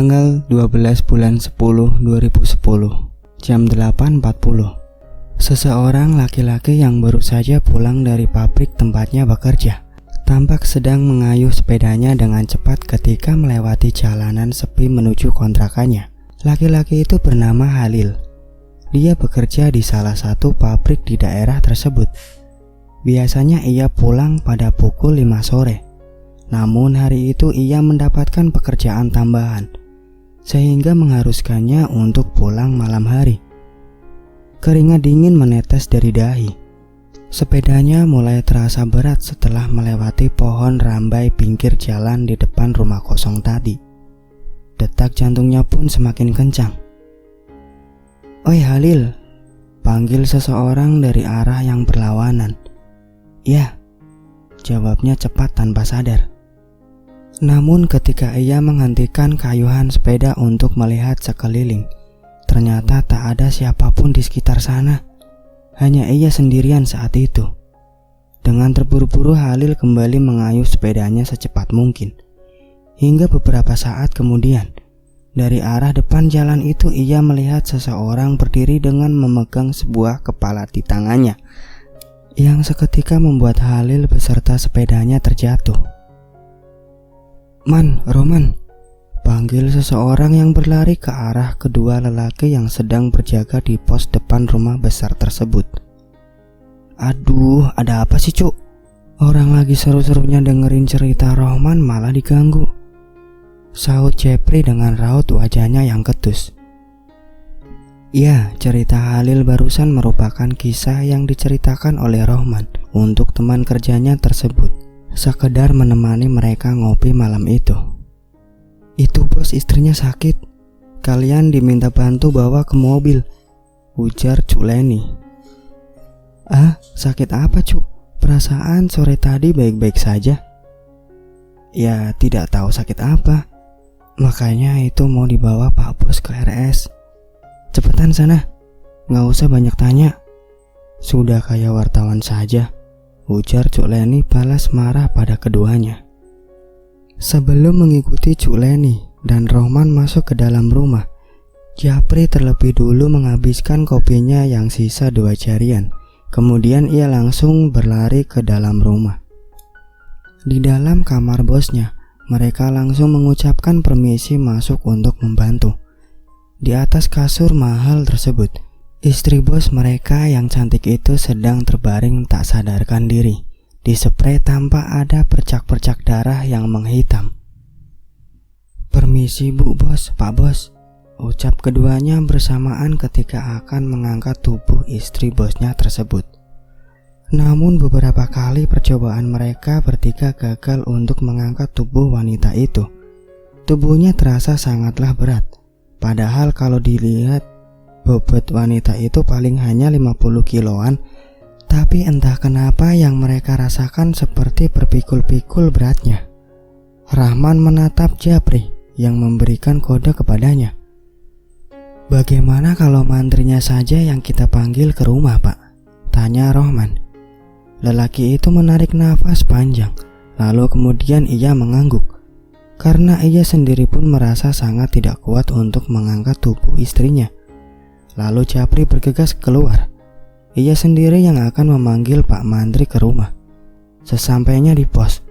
Tanggal 12 bulan 10 2010 jam 8.40. Seseorang laki-laki yang baru saja pulang dari pabrik tempatnya bekerja tampak sedang mengayuh sepedanya dengan cepat ketika melewati jalanan sepi menuju kontrakannya. Laki-laki itu bernama Halil. Dia bekerja di salah satu pabrik di daerah tersebut. Biasanya ia pulang pada pukul 5 sore. Namun hari itu ia mendapatkan pekerjaan tambahan, sehingga mengharuskannya untuk pulang malam hari. Keringat dingin menetes dari dahi. Sepedanya mulai terasa berat setelah melewati pohon rambai pinggir jalan di depan rumah kosong tadi. Detak jantungnya pun semakin kencang. "Oi Halil," panggil seseorang dari arah yang berlawanan. "Ya," jawabnya cepat tanpa sadar. Namun ketika ia menghentikan kayuhan sepeda untuk melihat sekeliling, ternyata tak ada siapapun di sekitar sana. Hanya ia sendirian saat itu. Dengan terburu-buru Halil kembali mengayuh sepedanya secepat mungkin. Hingga beberapa saat kemudian, dari arah depan jalan itu ia melihat seseorang berdiri dengan memegang sebuah kepala di tangannya, yang seketika membuat Halil beserta sepedanya terjatuh. "Man, Roman," panggil seseorang yang berlari ke arah kedua lelaki yang sedang berjaga di pos depan rumah besar tersebut. "Aduh, ada apa sih, Cuk? Orang lagi seru-serunya dengerin cerita Roman malah diganggu," sahut Jepri dengan raut wajahnya yang ketus. Ya, cerita Halil barusan merupakan kisah yang diceritakan oleh Roman untuk teman kerjanya tersebut, sekedar menemani mereka ngopi malam itu. "Itu bos, istrinya sakit. Kalian diminta bantu bawa ke mobil," ujar Cuk Leni. "Ah, sakit apa, Cuk? Perasaan sore tadi baik-baik saja." "Ya, tidak tahu sakit apa. Makanya itu mau dibawa Pak Bos ke RS. Cepetan sana, nggak usah banyak tanya. Sudah kayak wartawan saja," ujar Cuk Leni balas marah pada keduanya. Sebelum mengikuti Cuk Leni dan Roman masuk ke dalam rumah, Japri terlebih dulu menghabiskan kopinya yang sisa 2 jarian. Kemudian ia langsung berlari ke dalam rumah. Di dalam kamar bosnya, mereka langsung mengucapkan permisi masuk untuk membantu. Di atas kasur mahal tersebut, istri bos mereka yang cantik itu sedang terbaring tak sadarkan diri. Disprei tanpa ada percak-percak darah yang menghitam. "Permisi Bu Bos, Pak Bos," ucap keduanya bersamaan ketika akan mengangkat tubuh istri bosnya tersebut. Namun beberapa kali percobaan mereka bertiga gagal untuk mengangkat tubuh wanita itu. Tubuhnya terasa sangatlah berat. Padahal kalau dilihat bobot wanita itu paling hanya 50 kiloan. Tapi entah kenapa yang mereka rasakan seperti berpikul-pikul beratnya. Rahman menatap Japri yang memberikan kode kepadanya. "Bagaimana kalau mantrinya saja yang kita panggil ke rumah, Pak?" tanya Rahman. Lelaki itu menarik nafas panjang, lalu kemudian ia mengangguk. Karena ia sendiri pun merasa sangat tidak kuat untuk mengangkat tubuh istrinya. Lalu Japri bergegas keluar. Ia sendiri yang akan memanggil Pak Mantri ke rumah. Sesampainya di pos,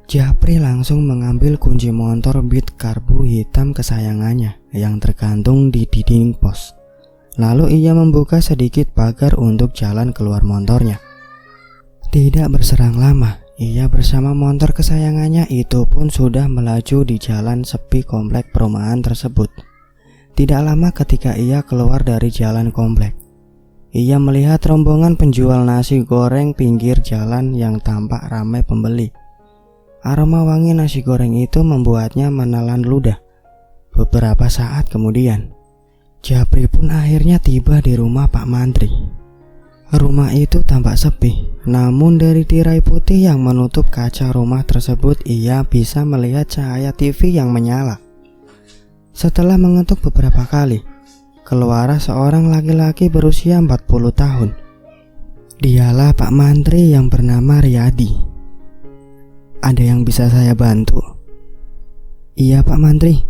Japri langsung mengambil kunci motor Beat karbu hitam kesayangannya yang tergantung di dinding pos. Lalu ia membuka sedikit pagar untuk jalan keluar motornya. Tidak berserang lama, ia bersama motor kesayangannya itu pun sudah melaju di jalan sepi komplek perumahan tersebut. Tidak lama ketika ia keluar dari jalan komplek, ia melihat rombongan penjual nasi goreng pinggir jalan yang tampak ramai pembeli. Aroma wangi nasi goreng itu membuatnya menelan ludah. Beberapa saat kemudian, Japri pun akhirnya tiba di rumah Pak Mantri. Rumah itu tampak sepi, namun dari tirai putih yang menutup kaca rumah tersebut ia bisa melihat cahaya TV yang menyala. Setelah mengetuk beberapa kali, keluar seorang laki-laki berusia 40 tahun. Dialah Pak Mantri yang bernama Riyadi. "Ada yang bisa saya bantu?" "Iya Pak Mantri."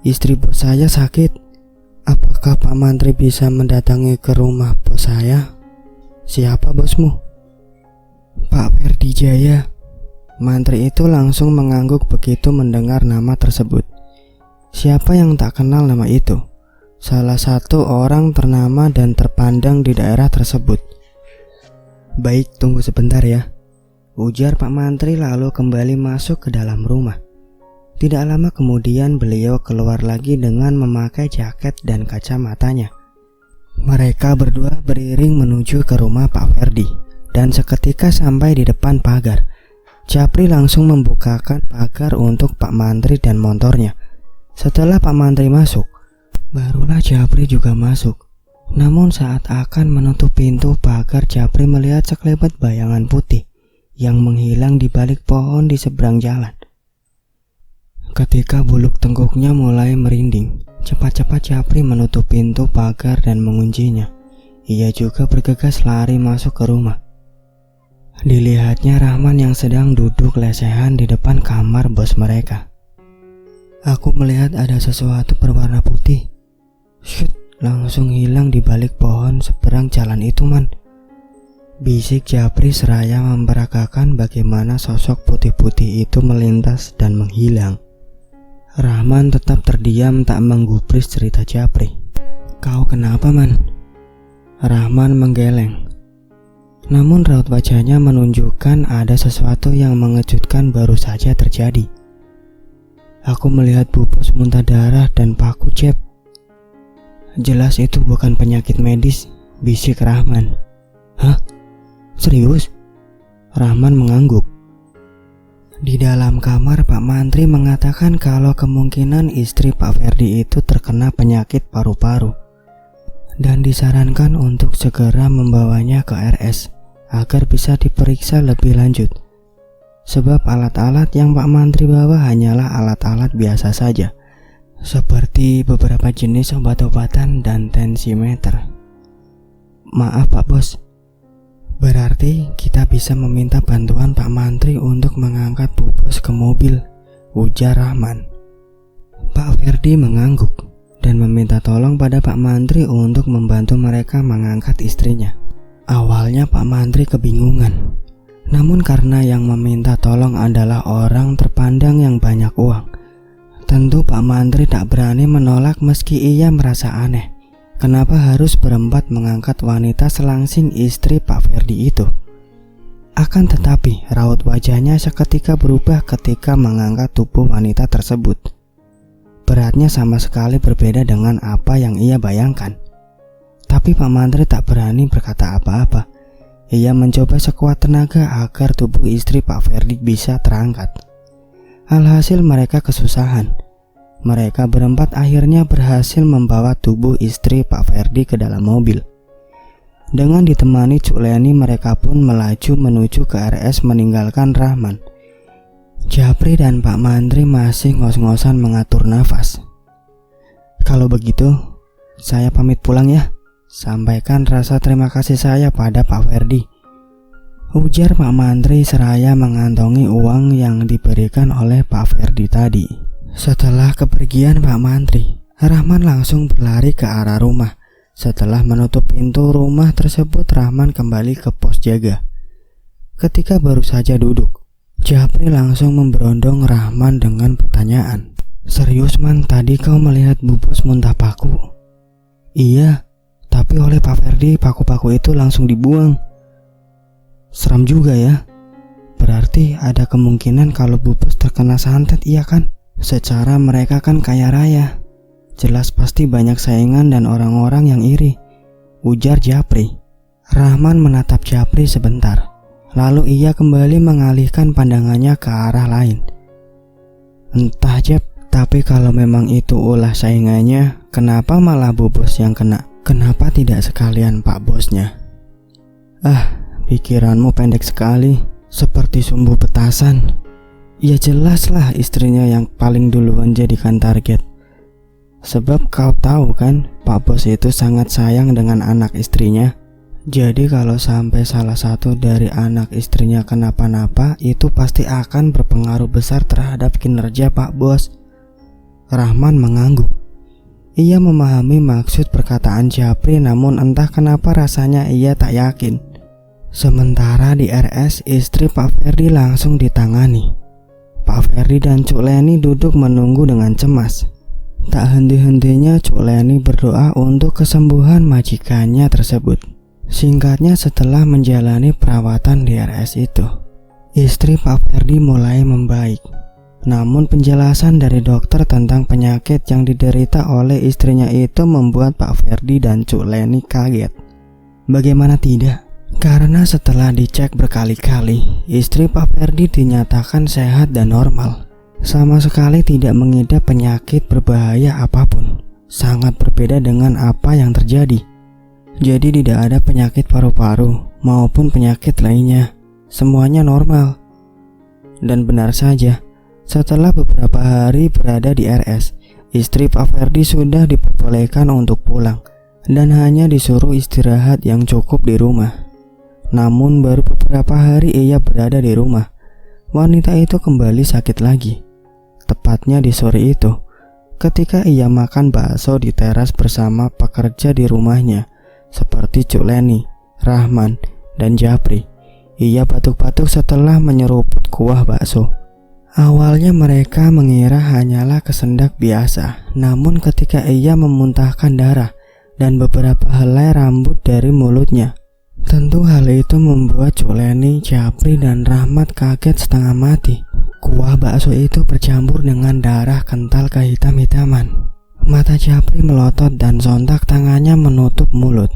istri bos saya sakit. Apakah Pak Mantri bisa mendatangi ke rumah bos saya? Siapa bosmu? Pak Ferdi Jaya. Mantri itu langsung mengangguk begitu mendengar nama tersebut. Siapa yang tak kenal nama itu? Salah satu orang ternama dan terpandang di daerah tersebut. Baik, tunggu sebentar ya, ujar Pak Mantri lalu kembali masuk ke dalam rumah. Tidak lama kemudian beliau keluar lagi dengan memakai jaket dan kacamatanya. Mereka berdua beriring menuju ke rumah Pak Ferdi, dan seketika sampai di depan pagar, Japri langsung membukakan pagar untuk Pak Mantri dan motornya. Setelah Pak Mantri masuk, barulah Japri juga masuk. Namun saat akan menutup pintu pagar, Japri melihat sekelebat bayangan putih yang menghilang di balik pohon di seberang jalan. Ketika bulu tengkuknya mulai merinding, cepat-cepat Japri menutup pintu pagar dan menguncinya. Ia juga bergegas lari masuk ke rumah. Dilihatnya Rahman yang sedang duduk lesehan di depan kamar bos mereka. Aku melihat ada sesuatu berwarna putih. Shit, langsung hilang di balik pohon seberang jalan itu, man. Bisik Japri seraya memperagakan bagaimana sosok putih-putih itu melintas dan menghilang. Rahman tetap terdiam tak menggubris cerita Japri. Kau kenapa, man? Rahman menggeleng. Namun raut wajahnya menunjukkan ada sesuatu yang mengejutkan baru saja terjadi. Aku melihat Bu Bos muntah darah dan paku, Jeb. Jelas itu bukan penyakit medis, bisik Rahman. Hah? Serius? Rahman mengangguk. Di dalam kamar Pak Mantri mengatakan kalau kemungkinan istri Pak Ferdi itu terkena penyakit paru-paru dan disarankan untuk segera membawanya ke RS agar bisa diperiksa lebih lanjut. Sebab alat-alat yang Pak Mantri bawa hanyalah alat-alat biasa saja, seperti beberapa jenis obat-obatan dan tensimeter. Maaf Pak Bos, berarti kita bisa meminta bantuan Pak Mantri untuk mengangkat Bu Bos ke mobil, ujar Rahman. Pak Ferdi mengangguk dan meminta tolong pada Pak Mantri untuk membantu mereka mengangkat istrinya. Awalnya Pak Mantri kebingungan, namun karena yang meminta tolong adalah orang terpandang yang banyak uang, tentu Pak Mantri tak berani menolak meski ia merasa aneh. Kenapa harus berempat mengangkat wanita selangsing istri Pak Ferdi itu? Akan tetapi raut wajahnya seketika berubah ketika mengangkat tubuh wanita tersebut. Beratnya sama sekali berbeda dengan apa yang ia bayangkan. Tapi Pak Mantri tak berani berkata apa-apa. Ia mencoba sekuat tenaga agar tubuh istri Pak Ferdi bisa terangkat. Alhasil mereka kesusahan. Mereka berempat akhirnya berhasil membawa tubuh istri Pak Ferdi ke dalam mobil. Dengan ditemani Cuk Leni, mereka pun melaju menuju ke RS meninggalkan Rahman. Japri dan Pak Mantri masih ngos-ngosan mengatur nafas. Kalau begitu, saya pamit pulang ya. Sampaikan rasa terima kasih saya pada Pak Ferdi, ujar Pak Mantri seraya mengantongi uang yang diberikan oleh Pak Ferdi tadi. Setelah kepergian Pak Mantri, Rahman langsung berlari ke arah rumah. Setelah menutup pintu rumah tersebut, Rahman kembali ke pos jaga. Ketika baru saja duduk, Japri langsung memberondong Rahman dengan pertanyaan. Serius man, tadi kau melihat Bu Bos muntah paku? Iya, tapi oleh Pak Ferdi paku-paku itu langsung dibuang. Seram juga ya. Berarti ada kemungkinan kalau Bu Bos terkena santet, iya kan? Secara mereka kan kaya raya, jelas pasti banyak saingan dan orang-orang yang iri, ujar Japri. Rahman menatap Japri sebentar, lalu ia kembali mengalihkan pandangannya ke arah lain. Entah Jap, tapi kalau memang itu ulah saingannya, kenapa malah Bu Bos yang kena? Kenapa tidak sekalian Pak Bosnya? Pikiranmu pendek sekali, seperti sumbu petasan. Ya jelaslah istrinya yang paling duluan jadikan target. Sebab kau tahu kan, Pak Bos itu sangat sayang dengan anak istrinya. Jadi kalau sampai salah satu dari anak istrinya kenapa-napa, itu pasti akan berpengaruh besar terhadap kinerja Pak Bos. Rahman mengangguk. Ia memahami maksud perkataan Japri, namun entah kenapa rasanya ia tak yakin. Sementara di RS, istri Pak Ferdi langsung ditangani. Pak Ferdi dan Cuk Leni duduk menunggu dengan cemas. Tak henti-hentinya Cuk Leni berdoa untuk kesembuhan majikannya tersebut. Singkatnya, setelah menjalani perawatan di RS itu, istri Pak Ferdi mulai membaik. Namun penjelasan dari dokter tentang penyakit yang diderita oleh istrinya itu membuat Pak Ferdi dan Cuk Leni kaget. Bagaimana tidak? Karena setelah dicek berkali-kali, istri Pak Ferdi dinyatakan sehat dan normal. Sama sekali tidak mengidap penyakit berbahaya apapun. Sangat berbeda dengan apa yang terjadi. Jadi tidak ada penyakit paru-paru maupun penyakit lainnya. Semuanya normal. Dan benar saja, setelah beberapa hari berada di RS, istri Pak Ferdi sudah diperbolehkan untuk pulang dan hanya disuruh istirahat yang cukup di rumah. Namun baru beberapa hari ia berada di rumah, wanita itu kembali sakit lagi. Tepatnya di sore itu, ketika ia makan bakso di teras bersama pekerja di rumahnya, seperti Cuk Leni, Rahman, dan Japri. Ia batuk-batuk setelah menyeruput kuah bakso. Awalnya mereka mengira hanyalah kesendak biasa, namun ketika ia memuntahkan darah dan beberapa helai rambut dari mulutnya, tentu hal itu membuat Cuk Leni, Japri, dan Rahmat kaget setengah mati. Kuah bakso itu bercampur dengan darah kental kehitam-hitaman. Mata Japri melotot dan sontak tangannya menutup mulut.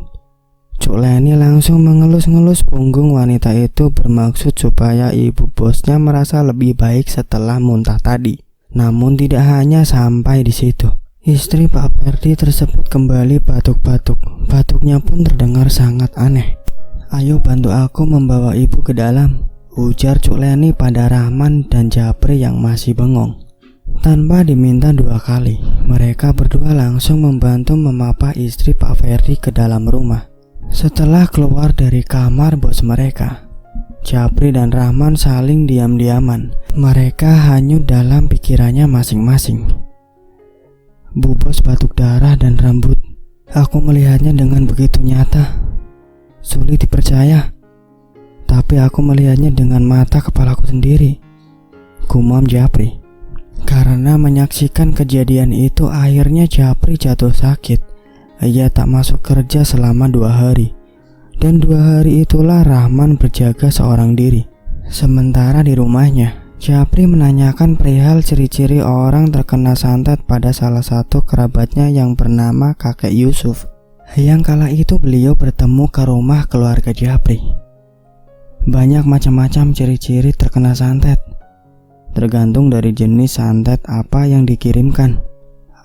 Cuk Leni langsung mengelus-ngelus punggung wanita itu bermaksud supaya ibu bosnya merasa lebih baik setelah muntah tadi. Namun tidak hanya sampai di situ. Istri Pak Ferdi tersebut kembali batuk-batuk. Batuknya pun terdengar sangat aneh. "Ayo bantu aku membawa ibu ke dalam," ujar Cuk Leni pada Rahman dan Japri yang masih bengong. Tanpa diminta 2 kali, mereka berdua langsung membantu memapa istri Pak Ferdi ke dalam rumah. Setelah keluar dari kamar bos mereka, Japri dan Rahman saling diam-diaman. Mereka hanyut dalam pikirannya masing-masing. Bu bos batuk darah dan rambut. Aku melihatnya dengan begitu nyata. Sulit dipercaya. Tapi aku melihatnya dengan mata kepalaku sendiri, gumam Japri. Karena menyaksikan kejadian itu, akhirnya Japri jatuh sakit. Ia tak masuk kerja selama 2 hari. Dan 2 hari itulah Rahman berjaga seorang diri. Sementara di rumahnya, Japri menanyakan perihal ciri-ciri orang terkena santet pada salah satu kerabatnya yang bernama kakek Yusuf. Yang kala itu beliau bertemu ke rumah keluarga Japri. Banyak macam-macam ciri-ciri terkena santet, tergantung dari jenis santet apa yang dikirimkan.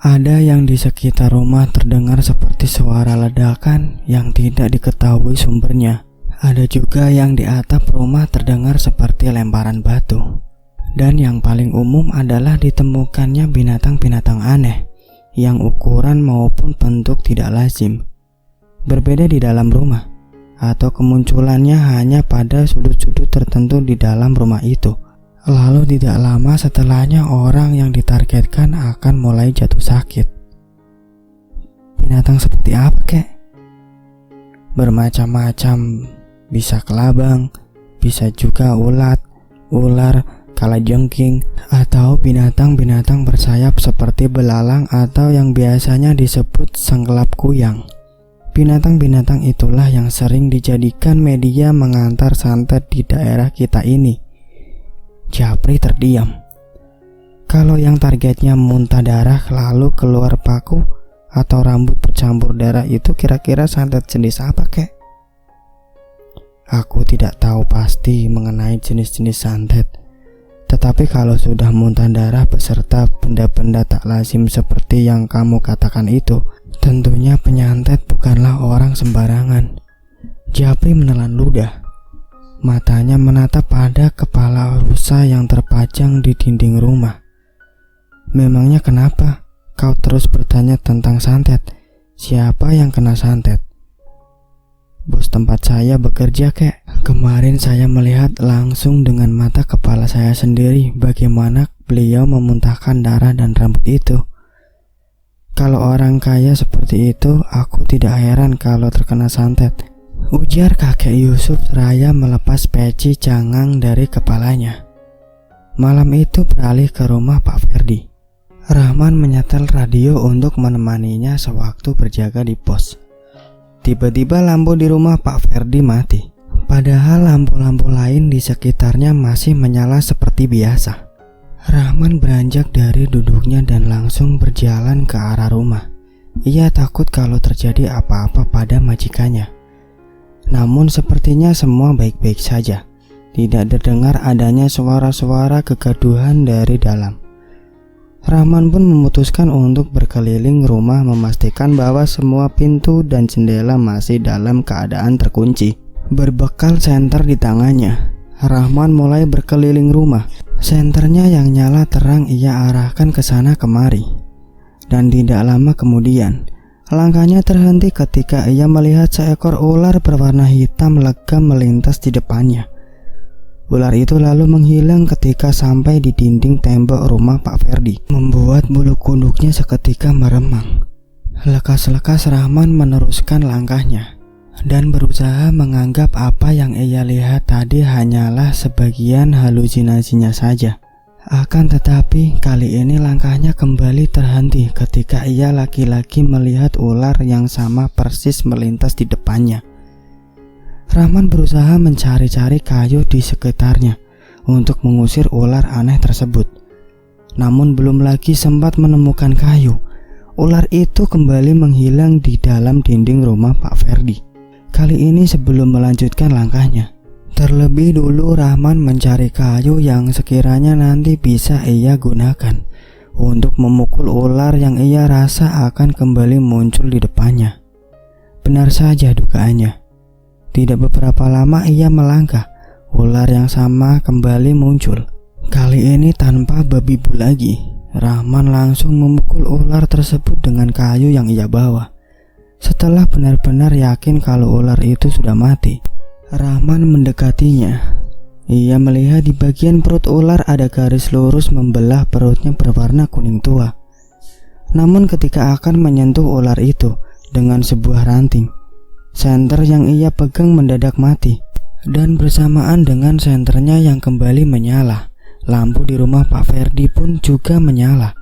Ada yang di sekitar rumah terdengar seperti suara ledakan yang tidak diketahui sumbernya. Ada juga yang di atap rumah terdengar seperti lemparan batu. Dan yang paling umum adalah ditemukannya binatang-binatang aneh yang ukuran maupun bentuk tidak lazim. Berbeda di dalam rumah, atau kemunculannya hanya pada sudut-sudut tertentu di dalam rumah itu. Lalu tidak lama setelahnya orang yang ditargetkan akan mulai jatuh sakit. Binatang seperti apa kek? Bermacam-macam, bisa kelabang, bisa juga ulat, ular, kalajengking, atau binatang-binatang bersayap seperti belalang atau yang biasanya disebut sengkelap kuyang. Binatang-binatang itulah yang sering dijadikan media mengantar santet di daerah kita ini. Japri terdiam. Kalau yang targetnya muntah darah lalu keluar paku atau rambut bercampur darah itu kira-kira santet jenis apa kek? Aku tidak tahu pasti mengenai jenis-jenis santet. Tetapi kalau sudah muntah darah beserta benda-benda tak lazim seperti yang kamu katakan itu, tentunya penyantet bukanlah orang sembarangan. Japri menelan ludah. Matanya menatap pada kepala rusa yang terpajang di dinding rumah. Memangnya kenapa kau terus bertanya tentang santet? Siapa yang kena santet? Bos tempat saya bekerja kek. Kemarin saya melihat langsung dengan mata kepala saya sendiri bagaimana beliau memuntahkan darah dan rambut itu. seorang kaya seperti itu, aku tidak heran kalau terkena santet, ujar kakek Yusuf seraya melepas peci cangang dari kepalanya. Malam itu beralih ke rumah Pak Ferdi. Rahman menyetel radio untuk menemaninya sewaktu berjaga di pos. Tiba-tiba lampu di rumah Pak Ferdi mati, padahal lampu-lampu lain di sekitarnya masih menyala seperti biasa. Rahman beranjak dari duduknya dan langsung berjalan ke arah rumah. Ia takut kalau terjadi apa-apa pada majikannya. Namun sepertinya semua baik-baik saja. Tidak terdengar adanya suara-suara kegaduhan dari dalam. Rahman pun memutuskan untuk berkeliling rumah memastikan bahwa semua pintu dan jendela masih dalam keadaan terkunci. Berbekal senter di tangannya, Rahman mulai berkeliling rumah. Senternya yang nyala terang ia arahkan ke sana kemari. Dan tidak lama kemudian, langkahnya terhenti ketika ia melihat seekor ular berwarna hitam legam melintas di depannya. Ular itu lalu menghilang ketika sampai di dinding tembok rumah Pak Ferdi, membuat bulu kuduknya seketika meremang. Lekas-lekas Rahman meneruskan langkahnya dan berusaha menganggap apa yang ia lihat tadi hanyalah sebagian halusinasinya saja. Akan tetapi kali ini langkahnya kembali terhenti ketika ia lagi-lagi melihat ular yang sama persis melintas di depannya. Rahman berusaha mencari-cari kayu di sekitarnya untuk mengusir ular aneh tersebut. Namun belum lagi sempat menemukan kayu, ular itu kembali menghilang di dalam dinding rumah Pak Ferdi. Kali ini sebelum melanjutkan langkahnya, terlebih dulu Rahman mencari kayu yang sekiranya nanti bisa ia gunakan untuk memukul ular yang ia rasa akan kembali muncul di depannya. Benar saja dugaannya. Tidak beberapa lama ia melangkah, ular yang sama kembali muncul. Kali ini tanpa babi bu lagi, Rahman langsung memukul ular tersebut dengan kayu yang ia bawa. Setelah benar-benar yakin kalau ular itu sudah mati, Rahman mendekatinya. Ia melihat di bagian perut ular ada garis lurus membelah perutnya berwarna kuning tua. Namun ketika akan menyentuh ular itu dengan sebuah ranting, senter yang ia pegang mendadak mati. Dan bersamaan dengan senternya yang kembali menyala, lampu di rumah Pak Ferdi pun juga menyala.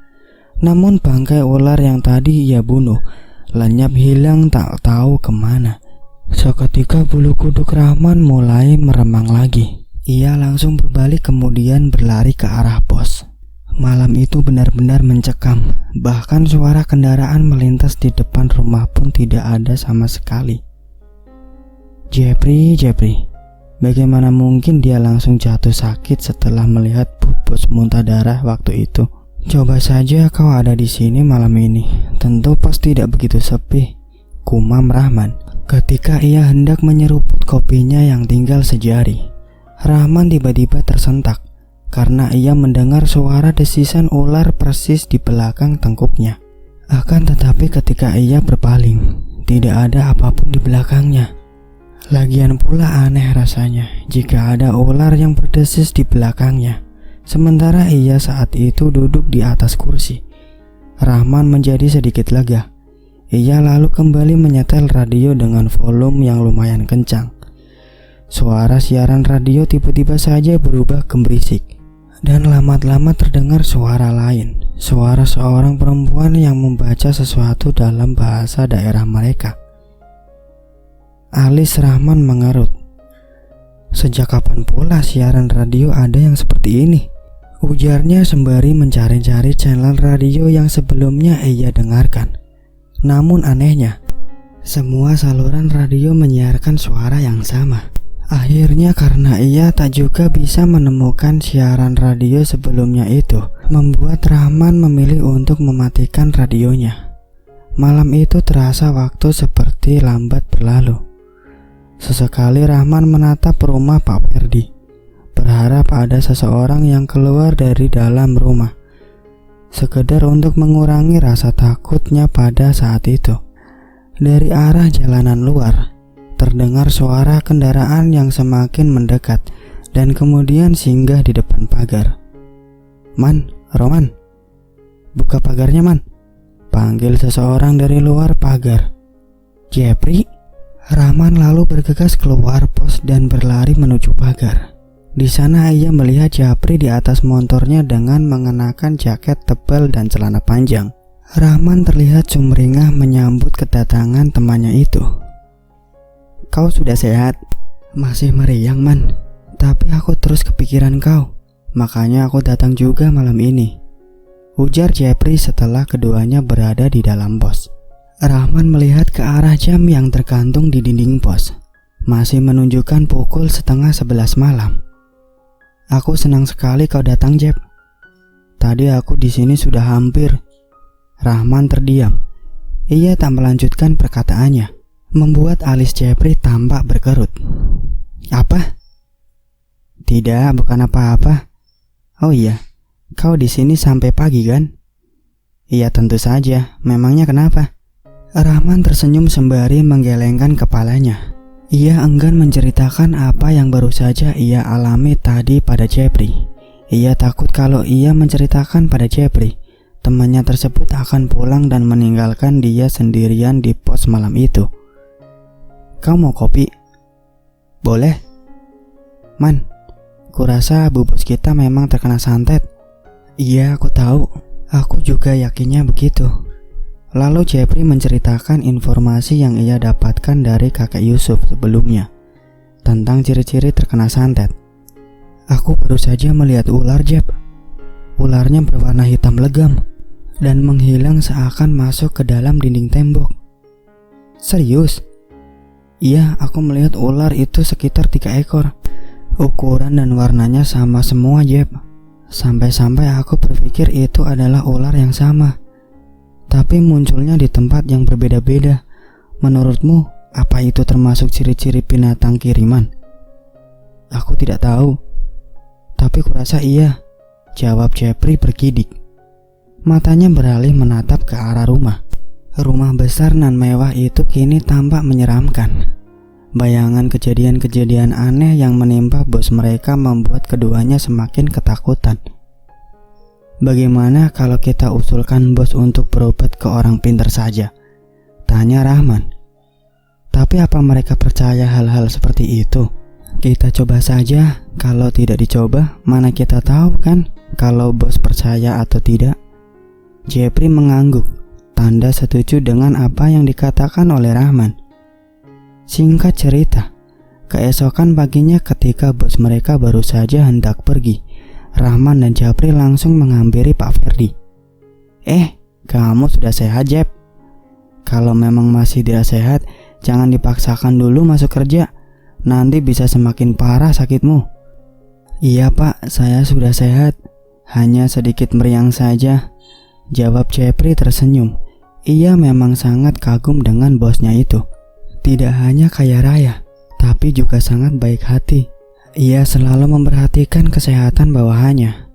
Namun bangkai ular yang tadi ia bunuh lenyap hilang tak tahu kemana. Seketika bulu kuduk Rahman mulai meremang lagi. Ia langsung berbalik kemudian berlari ke arah pos. Malam itu benar-benar mencekam. Bahkan suara kendaraan melintas di depan rumah pun tidak ada sama sekali. Jepri, bagaimana mungkin dia langsung jatuh sakit setelah melihat Bos muntah darah waktu itu? Coba saja kau ada di sini malam ini, tentu pos tidak begitu sepi, gumam Rahman ketika ia hendak menyeruput kopinya yang tinggal sejari. Rahman tiba-tiba tersentak karena ia mendengar suara desisan ular persis di belakang tengkuknya. Akan tetapi ketika ia berpaling, tidak ada apapun di belakangnya. Lagian pula aneh rasanya jika ada ular yang berdesis di belakangnya, sementara ia saat itu duduk di atas kursi. Rahman menjadi sedikit lega. Ia lalu kembali menyetel radio dengan volume yang lumayan kencang. Suara siaran radio tiba-tiba saja berubah gemerisik, dan lama-lama terdengar suara lain, suara seorang perempuan yang membaca sesuatu dalam bahasa daerah mereka. Alis Rahman mengerut. Sejak kapan pula siaran radio ada yang seperti ini? Ujarnya sembari mencari-cari channel radio yang sebelumnya ia dengarkan. Namun anehnya, semua saluran radio menyiarkan suara yang sama. Akhirnya karena ia tak juga bisa menemukan siaran radio sebelumnya itu, membuat Rahman memilih untuk mematikan radionya. Malam itu terasa waktu seperti lambat berlalu. Sesekali Rahman menatap rumah Pak Ferdi, berharap ada seseorang yang keluar dari dalam rumah, sekedar untuk mengurangi rasa takutnya pada saat itu. Dari arah jalanan luar, terdengar suara kendaraan yang semakin mendekat dan kemudian singgah di depan pagar. "Man, Roman, buka pagarnya man," dipanggil seseorang dari luar pagar. "Jepri?" Rahman lalu bergegas keluar pos dan berlari menuju pagar. Di sana ia melihat Japri di atas motornya dengan mengenakan jaket tebal dan celana panjang. Rahman terlihat sumringah menyambut kedatangan temannya itu. "Kau sudah sehat?" "Masih meriang, Man. Tapi aku terus kepikiran kau. Makanya aku datang juga malam ini," ujar Japri setelah keduanya berada di dalam pos. Rahman melihat ke arah jam yang tergantung di dinding pos. Masih menunjukkan pukul 10:30 malam. "Aku senang sekali kau datang, Jep. Tadi aku di sini sudah hampir." Rahman terdiam. Ia tak melanjutkan perkataannya, membuat alis Japri tampak berkerut. "Apa?" "Tidak, bukan apa-apa." "Oh iya, kau di sini sampai pagi kan?" "Iya, tentu saja. Memangnya kenapa?" Rahman tersenyum sembari menggelengkan kepalanya. Ia enggan menceritakan apa yang baru saja ia alami tadi pada Japri. Ia takut kalau ia menceritakan pada Japri, temannya tersebut akan pulang dan meninggalkan dia sendirian di pos malam itu. "Kau mau kopi?" "Boleh." "Man, kurasa bu bos kita memang terkena santet." "Iya, aku tahu. Aku juga yakinnya begitu." Lalu Japri menceritakan informasi yang ia dapatkan dari kakek Yusuf sebelumnya tentang ciri-ciri terkena santet. "Aku baru saja melihat ular, Jep. Ularnya berwarna hitam legam dan menghilang seakan masuk ke dalam dinding tembok." "Serius?" "Iya, aku melihat ular itu sekitar 3 ekor. Ukuran dan warnanya sama semua, Jep. Sampai-sampai aku berpikir itu adalah ular yang sama, tapi munculnya di tempat yang berbeda-beda. Menurutmu, apa itu termasuk ciri-ciri binatang kiriman?" "Aku tidak tahu, tapi kurasa iya," jawab Japri bergidik. Matanya beralih menatap ke arah rumah. Rumah besar nan mewah itu kini tampak menyeramkan. Bayangan kejadian-kejadian aneh yang menimpa bos mereka membuat keduanya semakin ketakutan. "Bagaimana kalau kita usulkan bos untuk berobat ke orang pintar saja?" tanya Rahman. "Tapi apa mereka percaya hal-hal seperti itu?" "Kita coba saja. Kalau tidak dicoba, mana kita tahu kan kalau bos percaya atau tidak?" Japri mengangguk, tanda setuju dengan apa yang dikatakan oleh Rahman. Singkat cerita, keesokan paginya ketika bos mereka baru saja hendak pergi, Rahman dan Japri langsung menghampiri Pak Ferdi. Kamu sudah sehat, Jep? Kalau memang masih tidak sehat, jangan dipaksakan dulu masuk kerja. Nanti bisa semakin parah sakitmu." "Iya, Pak, saya sudah sehat. Hanya sedikit meriang saja," jawab Japri tersenyum. Ia memang sangat kagum dengan bosnya itu. Tidak hanya kaya raya, tapi juga sangat baik hati. Ia selalu memperhatikan kesehatan bawahannya.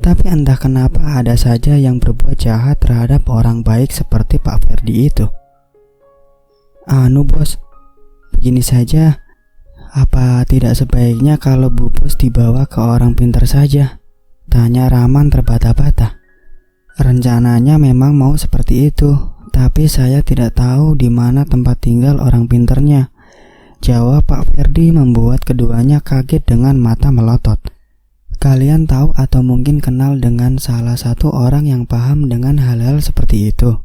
Tapi entah kenapa ada saja yang berbuat jahat terhadap orang baik seperti Pak Ferdi itu. Bos, begini saja. Apa tidak sebaiknya kalau Bu Bos dibawa ke orang pintar saja?" tanya Rahman terbata-bata. "Rencananya memang mau seperti itu, tapi saya tidak tahu di mana tempat tinggal orang pintarnya," jawab Pak Ferdi membuat keduanya kaget dengan mata melotot. "Kalian tahu atau mungkin kenal dengan salah satu orang yang paham dengan hal-hal seperti itu?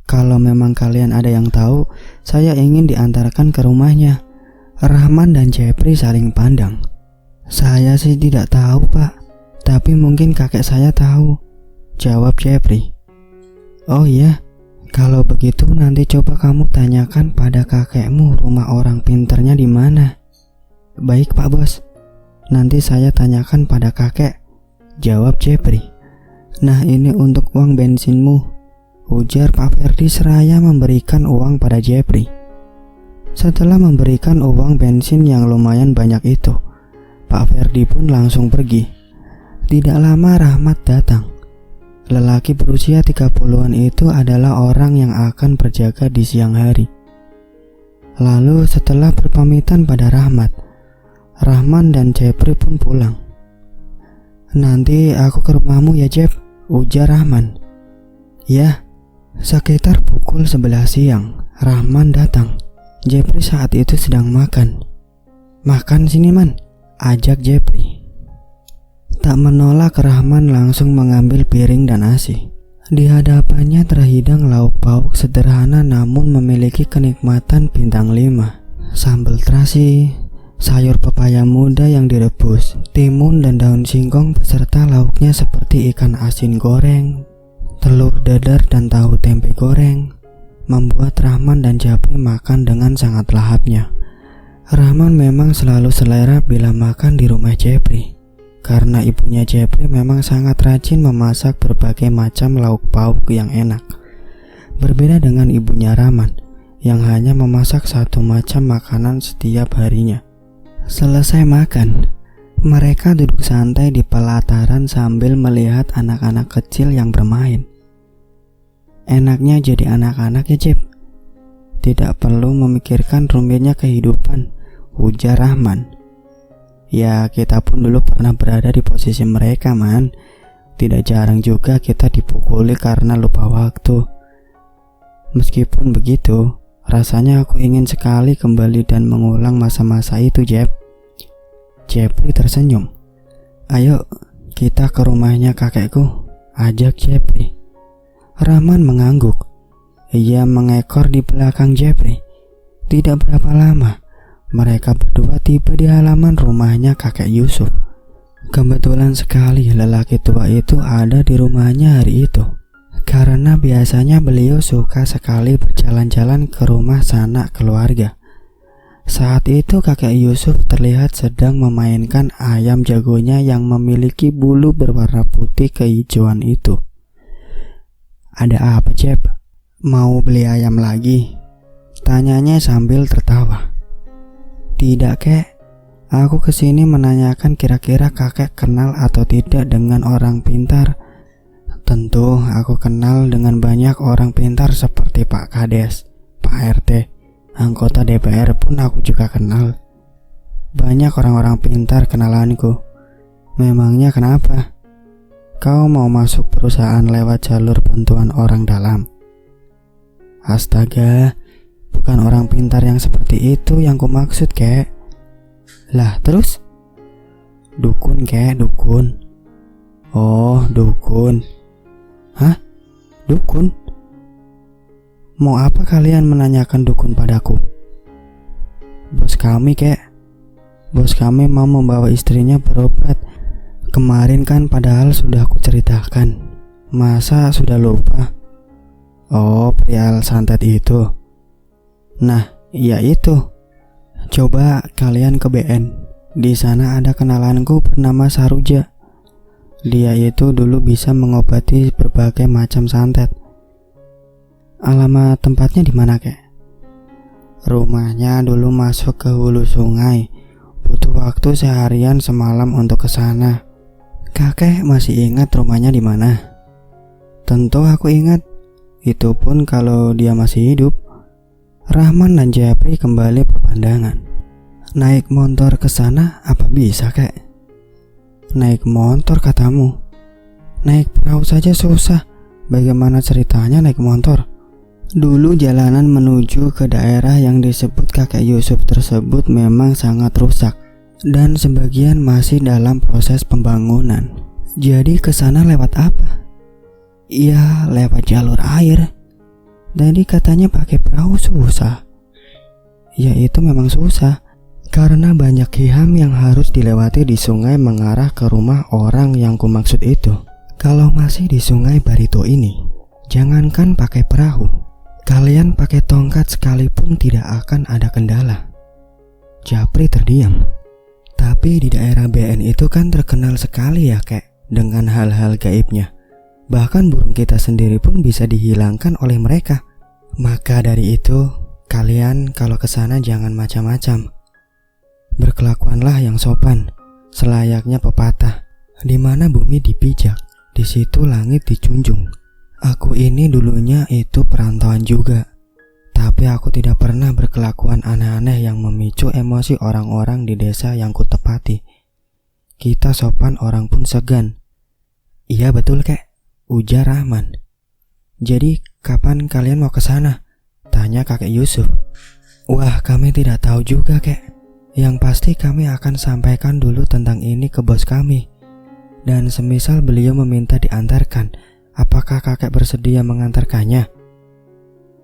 Kalau memang kalian ada yang tahu, saya ingin diantarkan ke rumahnya." Rahman dan Japri saling pandang. "Saya sih tidak tahu, Pak, tapi mungkin kakek saya tahu," jawab Japri. "Oh iya, kalau begitu nanti coba kamu tanyakan pada kakekmu rumah orang pintarnya di mana." "Baik, Pak Bos. Nanti saya tanyakan pada kakek," jawab Japri. "Nah, ini untuk uang bensinmu," ujar Pak Ferdi seraya memberikan uang pada Japri. Setelah memberikan uang bensin yang lumayan banyak itu, Pak Ferdi pun langsung pergi. Tidak lama Rahmat datang. Lelaki berusia 30-an itu adalah orang yang akan berjaga di siang hari. Lalu setelah berpamitan pada Rahmat, Rahman dan Japri pun pulang. "Nanti aku ke rumahmu ya, Jep," ujar Rahman. "Ya, Sekitar pukul 11 siang, Rahman datang. Jepri saat itu sedang makan. "Makan sini man," ajak Jepri. Tak menolak, Rahman langsung mengambil piring dan nasi. Di hadapannya terhidang lauk pauk sederhana namun memiliki kenikmatan bintang 5. Sambal terasi, sayur pepaya muda yang direbus, timun dan daun singkong beserta lauknya seperti ikan asin goreng, telur dadar dan tahu tempe goreng, membuat Rahman dan Jepri makan dengan sangat lahapnya. Rahman memang selalu selera bila makan di rumah Jepri, karena ibunya Jepri memang sangat rajin memasak berbagai macam lauk pauk yang enak. Berbeda dengan ibunya Rahman, yang hanya memasak satu macam makanan setiap harinya. Selesai makan, mereka duduk santai di pelataran sambil melihat anak-anak kecil yang bermain. "Enaknya jadi anak-anak ya, Jep. Tidak perlu memikirkan rumitnya kehidupan," ujar Rahman. "Ya, kita pun dulu pernah berada di posisi mereka, man. Tidak jarang juga kita dipukuli karena lupa waktu. Meskipun begitu, rasanya aku ingin sekali kembali dan mengulang masa-masa itu, Jep." Jepri tersenyum. "Ayo, kita ke rumahnya kakekku," ajak Jepri. Rahman mengangguk. Ia mengekor di belakang Jepri. Tidak berapa lama, mereka berdua tiba di halaman rumahnya kakek Yusuf. Kebetulan sekali lelaki tua itu ada di rumahnya hari itu, karena biasanya beliau suka sekali berjalan-jalan ke rumah sanak keluarga. Saat itu kakek Yusuf terlihat sedang memainkan ayam jagonya yang memiliki bulu berwarna putih kehijauan itu. "Ada apa, Jep? Mau beli ayam lagi?" tanyanya sambil tertawa. "Tidak, kek. Aku kesini menanyakan kira-kira kakek kenal atau tidak dengan orang pintar. Tentu aku kenal dengan banyak orang pintar seperti Pak Kades, Pak RT, anggota DPR pun aku juga kenal. Banyak orang-orang pintar kenalanku. Memangnya kenapa? Kau mau masuk perusahaan lewat jalur bantuan orang dalam?" "Astaga, bukan orang pintar yang seperti itu yang kumaksud, kek." "Lah, terus?" "Dukun, kek, dukun." "Oh, dukun." "Hah? Dukun? Mau apa kalian menanyakan dukun padaku?" "Bos kami, kek. Bos kami mau membawa istrinya berobat. Kemarin kan padahal sudah aku ceritakan. Masa sudah lupa?" "Oh, pria santet itu." "Nah, iya itu. Coba kalian ke BN. Di sana ada kenalanku bernama Saruja. Dia itu dulu bisa mengobati berbagai macam santet." "Alamat tempatnya di mana, kek?" "Rumahnya dulu masuk ke hulu sungai. Butuh waktu seharian semalam untuk ke sana." "Kakek masih ingat rumahnya di mana?" "Tentu aku ingat. Itu pun kalau dia masih hidup." Rahman dan Jepri kembali berpandangan. "Naik motor ke sana apa bisa, kek?" "Naik motor katamu? Naik perahu saja susah. Bagaimana ceritanya naik motor?" Dulu jalanan menuju ke daerah yang disebut kakek Yusuf tersebut memang sangat rusak dan sebagian masih dalam proses pembangunan. "Jadi ke sana lewat apa?" "Ya, lewat jalur air. Tadi katanya pakai perahu susah." "Ya, itu memang susah karena banyak hiham yang harus dilewati di sungai mengarah ke rumah orang yang kumaksud itu. Kalau masih di sungai Barito ini, jangankan pakai perahu, kalian pakai tongkat sekalipun tidak akan ada kendala." Jepri terdiam. "Tapi di daerah BN itu kan terkenal sekali ya, kek, dengan hal-hal gaibnya. Bahkan burung kita sendiri pun bisa dihilangkan oleh mereka. Maka dari itu, kalian kalau ke sana jangan macam-macam. Berkelakuanlah yang sopan, selayaknya pepatah. Di mana bumi dipijak, di situ langit dijunjung. Aku ini dulunya itu perantauan juga, tapi aku tidak pernah berkelakuan aneh-aneh yang memicu emosi orang-orang di desa yang kutepati. Kita sopan, orang pun segan." "Iya betul, kek," ujar Rahman. Jadi kapan kalian mau ke sana? Tanya kakek Yusuf. Wah, kami tidak tahu juga, kek. Yang pasti kami akan sampaikan dulu tentang ini ke bos kami. Dan semisal beliau meminta diantarkan, apakah kakek bersedia mengantarkannya?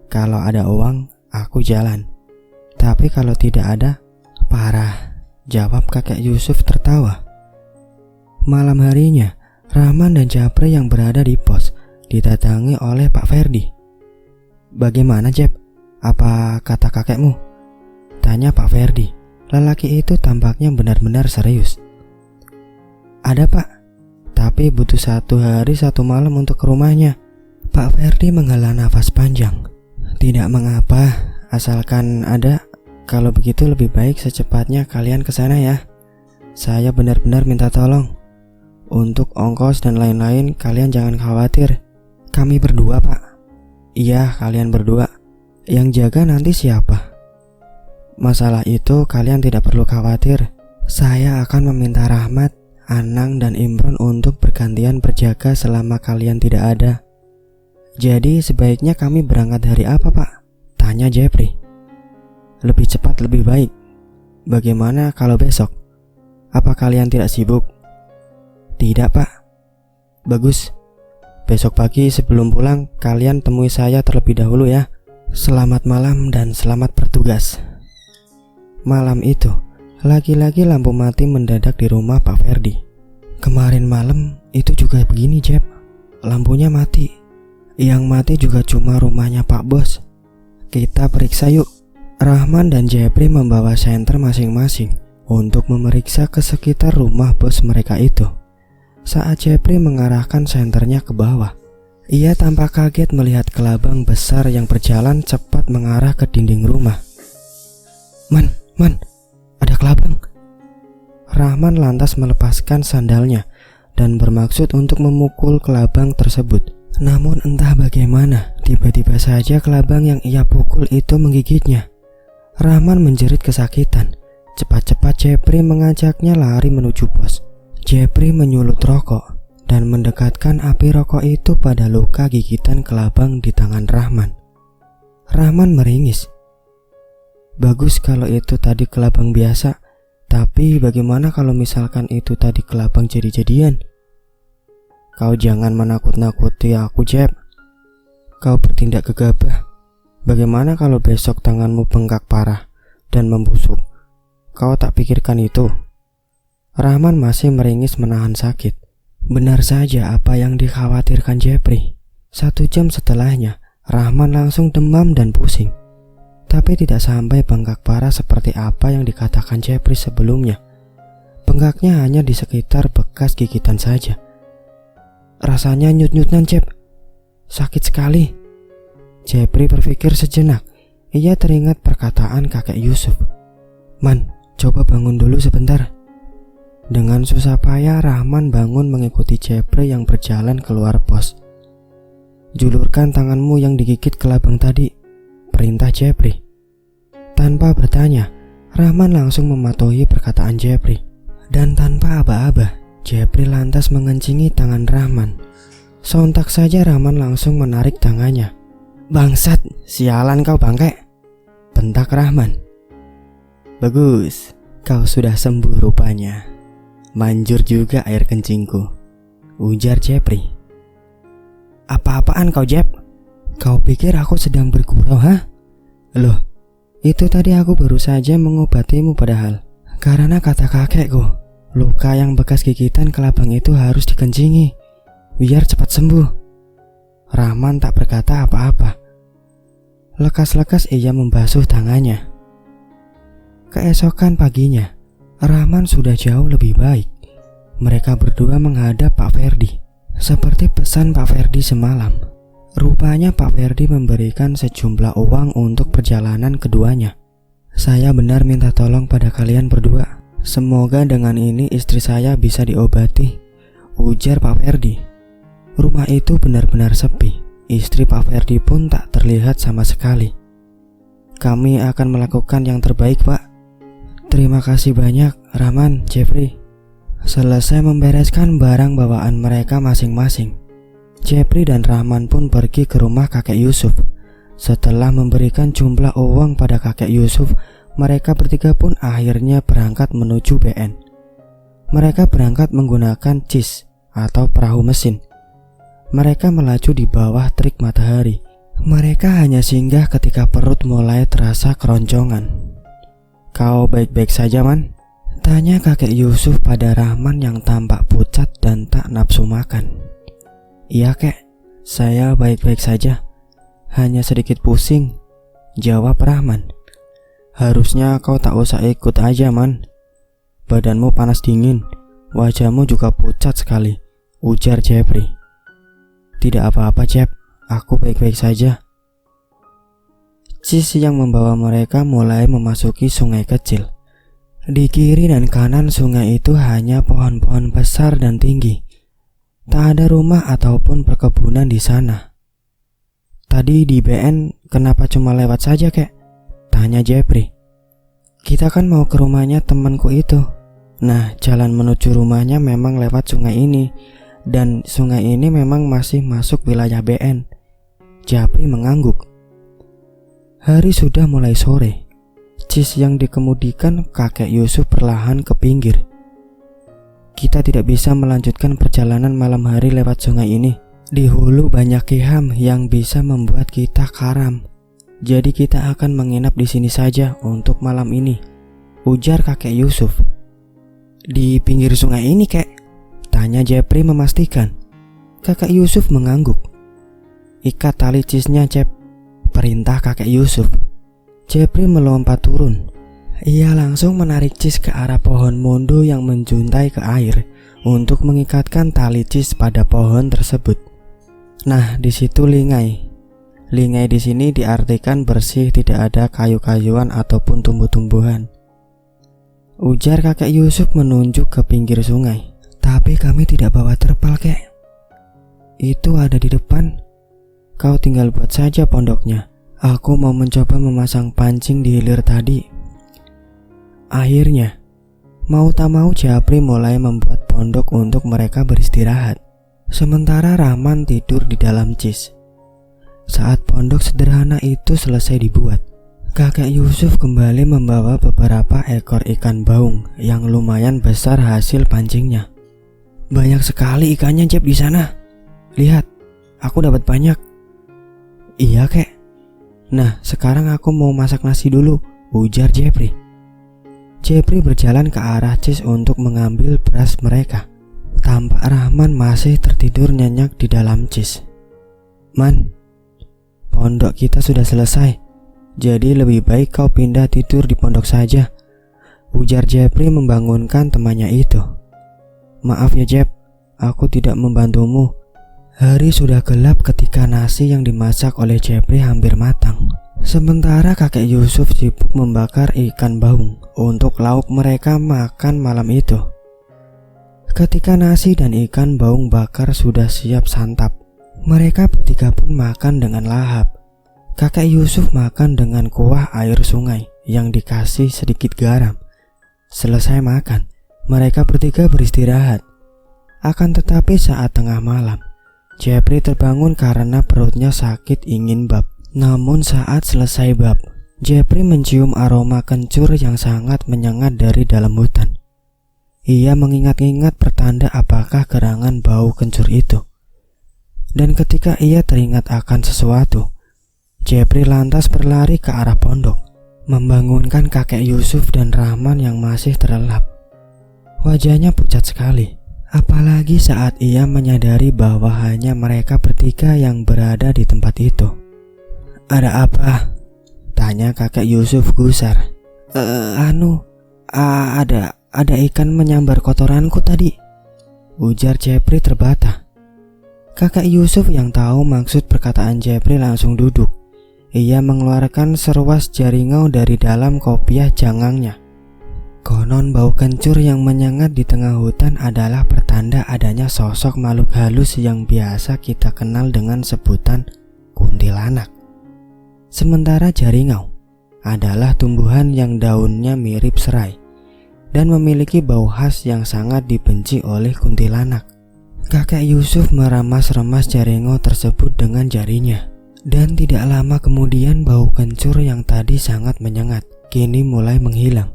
Kalau ada uang, aku jalan. Tapi kalau tidak ada, parah, jawab kakek Yusuf tertawa. Malam harinya, Rahman dan Japri yang berada di pos didatangi oleh Pak Ferdi. Bagaimana, Jep? Apa kata kakekmu? Tanya Pak Ferdi. Lelaki itu tampaknya benar-benar serius. Ada, Pak, tapi butuh 1 hari 1 malam untuk ke rumahnya. Pak Ferdi menghela nafas panjang. Tidak mengapa, asalkan ada. Kalau begitu lebih baik secepatnya kalian ke sana ya. Saya benar-benar minta tolong. Untuk ongkos dan lain-lain kalian jangan khawatir. Kami berdua, Pak. Iya, kalian berdua. Yang jaga nanti siapa? Masalah itu kalian tidak perlu khawatir. Saya akan meminta Rahmat, Anang, dan Imron untuk bergantian berjaga selama kalian tidak ada. Jadi sebaiknya kami berangkat hari apa, Pak? Tanya Japri. Lebih cepat lebih baik. Bagaimana kalau besok? Apa kalian tidak sibuk? Tidak, Pak. Bagus. Besok pagi sebelum pulang kalian temui saya terlebih dahulu ya. Selamat malam dan selamat bertugas. Malam itu, lagi-lagi lampu mati mendadak di rumah Pak Ferdi. Kemarin malam itu juga begini, Jep. Lampunya mati. Yang mati juga cuma rumahnya Pak Bos. Kita periksa yuk. Rahman dan Japri membawa senter masing-masing untuk memeriksa ke sekitar rumah bos mereka itu. Saat Japri mengarahkan senternya ke bawah, ia tampak kaget melihat kelabang besar yang berjalan cepat mengarah ke dinding rumah. Man, ada kelabang. Rahman lantas melepaskan sandalnya dan bermaksud untuk memukul kelabang tersebut. Namun entah bagaimana, tiba-tiba saja kelabang yang ia pukul itu menggigitnya. Rahman menjerit kesakitan. Cepat-cepat Japri mengajaknya lari menuju pos. Japri menyulut rokok dan mendekatkan api rokok itu pada luka gigitan kelabang di tangan Rahman. Rahman meringis. Bagus kalau itu tadi kelabang biasa, tapi bagaimana kalau misalkan itu tadi kelabang jadi-jadian? Kau jangan menakut-nakuti aku, Jep. Kau bertindak gegabah. Bagaimana kalau besok tanganmu bengkak parah dan membusuk? Kau tak pikirkan itu? Rahman masih meringis menahan sakit. Benar saja apa yang dikhawatirkan Japri. 1 jam setelahnya, Rahman langsung demam dan pusing. Tapi tidak sampai bengkak parah seperti apa yang dikatakan Japri sebelumnya. Bengkaknya hanya di sekitar bekas gigitan saja. Rasanya nyut-nyutan, Jep. Sakit sekali. Japri berpikir sejenak. Ia teringat perkataan kakek Yusuf. Man, coba bangun dulu sebentar. Dengan susah payah Rahman bangun mengikuti Japri yang berjalan keluar pos. Julurkan tanganmu yang digigit kelabang tadi, perintah Japri. Tanpa bertanya, Rahman langsung mematuhi perkataan Japri. Dan tanpa aba-aba, Japri lantas mengencingi tangan Rahman. Sontak saja Rahman langsung menarik tangannya. Bangsat, sialan kau bangke, bentak Rahman. Bagus, kau sudah sembuh rupanya. Manjur juga air kencingku, ujar Japri. Apa-apaan kau, Jep? Kau pikir aku sedang bergurau, ha? Loh, itu tadi aku baru saja mengobatimu padahal. Karena kata kakekku, luka yang bekas gigitan kelabang itu harus dikencingi, biar cepat sembuh. Rahman tak berkata apa-apa. Lekas-lekas ia membasuh tangannya. Keesokan paginya, Rahman sudah jauh lebih baik. Mereka berdua menghadap Pak Ferdi. Seperti pesan Pak Ferdi semalam, rupanya Pak Ferdi memberikan sejumlah uang untuk perjalanan keduanya. Saya benar minta tolong pada kalian berdua. Semoga dengan ini istri saya bisa diobati, ujar Pak Ferdi. Rumah itu benar-benar sepi. Istri Pak Ferdi pun tak terlihat sama sekali. Kami akan melakukan yang terbaik, Pak. Terima kasih banyak, Rahman, Japri. Selesai membereskan barang bawaan mereka masing-masing, Jepri dan Rahman pun pergi ke rumah kakek Yusuf. Setelah memberikan jumlah uang pada kakek Yusuf, mereka bertiga pun akhirnya berangkat menuju BN. Mereka berangkat menggunakan cis atau perahu mesin. Mereka melaju di bawah terik matahari. Mereka hanya singgah ketika perut mulai terasa keroncongan. "Kau baik-baik saja, Man?" tanya kakek Yusuf pada Rahman yang tampak pucat dan tak nafsu makan. "Iya, Kek, saya baik-baik saja. Hanya sedikit pusing," jawab Rahman. "Harusnya kau tak usah ikut aja, Man. Badanmu panas dingin, wajahmu juga pucat sekali," ujar Jepri. "Tidak apa-apa, Jep, aku baik-baik saja." Cis yang membawa mereka mulai memasuki sungai kecil. Di kiri dan kanan sungai itu hanya pohon-pohon besar dan tinggi. Tak ada rumah ataupun perkebunan di sana. "Tadi di BN kenapa cuma lewat saja, Kek?" tanya Jepri. "Kita kan mau ke rumahnya temanku itu. Nah, jalan menuju rumahnya memang lewat sungai ini. Dan sungai ini memang masih masuk wilayah BN." Jepri mengangguk. Hari sudah mulai sore. Cis yang dikemudikan kakek Yusuf perlahan ke pinggir. "Kita tidak bisa melanjutkan perjalanan malam hari lewat sungai ini. Di hulu banyak keham yang bisa membuat kita karam. Jadi kita akan menginap di sini saja untuk malam ini," ujar kakek Yusuf. "Di pinggir sungai ini, Kek?" tanya Jepri memastikan. Kakek Yusuf mengangguk. "Ikat tali cisnya, Jep," perintah kakek Yusuf. Jepri melompat turun. Ia langsung menarik cis ke arah pohon mondo yang menjuntai ke air untuk mengikatkan tali cis pada pohon tersebut. Nah, di situ lingai. Lingai di sini diartikan bersih, tidak ada kayu-kayuan ataupun tumbuh-tumbuhan, ujar kakek Yusuf menunjuk ke pinggir sungai. "Tapi kami tidak bawa terpal, Kek." "Itu ada di depan. Kau tinggal buat saja pondoknya. Aku mau mencoba memasang pancing di hilir tadi." Akhirnya, mau tak mau Jepri mulai membuat pondok untuk mereka beristirahat. Sementara Rahman tidur di dalam cis. Saat pondok sederhana itu selesai dibuat, kakek Yusuf kembali membawa beberapa ekor ikan baung yang lumayan besar hasil pancingnya. "Banyak sekali ikannya, Jep, di sana. Lihat, aku dapat banyak." "Iya, Kek. Nah, sekarang aku mau masak nasi dulu," ujar Jepri. Jepri berjalan ke arah cis untuk mengambil beras mereka. Tampak Rahman masih tertidur nyenyak di dalam cis. "Man, pondok kita sudah selesai. Jadi lebih baik kau pindah tidur di pondok saja," ujar Jepri membangunkan temannya itu. "Maaf ya, Jep, aku tidak membantumu." Hari sudah gelap ketika nasi yang dimasak oleh Jepri hampir matang. Sementara kakek Yusuf sibuk membakar ikan baung untuk lauk mereka makan malam itu. Ketika nasi dan ikan baung bakar sudah siap santap, mereka bertiga pun makan dengan lahap. Kakek Yusuf makan dengan kuah air sungai yang dikasih sedikit garam. Selesai makan, mereka bertiga beristirahat. Akan tetapi saat tengah malam, Jepri terbangun karena perutnya sakit ingin bab. Namun saat selesai bab, Jepri mencium aroma kencur yang sangat menyengat dari dalam hutan. Ia mengingat-ingat pertanda apakah gerangan bau kencur itu. Dan ketika ia teringat akan sesuatu, Jepri lantas berlari ke arah pondok, membangunkan kakek Yusuf dan Rahman yang masih terlelap. Wajahnya pucat sekali, apalagi saat ia menyadari bahwa hanya mereka bertiga yang berada di tempat itu. "Ada apa?" tanya kakek Yusuf gusar. Ada ikan menyambar kotoranku tadi," ujar Jepri terbata. Kakek Yusuf yang tahu maksud perkataan Jepri langsung duduk. Ia mengeluarkan seruas jaringau dari dalam kopiah jangangnya. Konon bau kencur yang menyengat di tengah hutan adalah pertanda adanya sosok makhluk halus yang biasa kita kenal dengan sebutan kuntilanak. Sementara jaringau adalah tumbuhan yang daunnya mirip serai dan memiliki bau khas yang sangat dibenci oleh kuntilanak. Kakek Yusuf meramas-remas jaringo tersebut dengan jarinya. Dan tidak lama kemudian bau kencur yang tadi sangat menyengat kini mulai menghilang.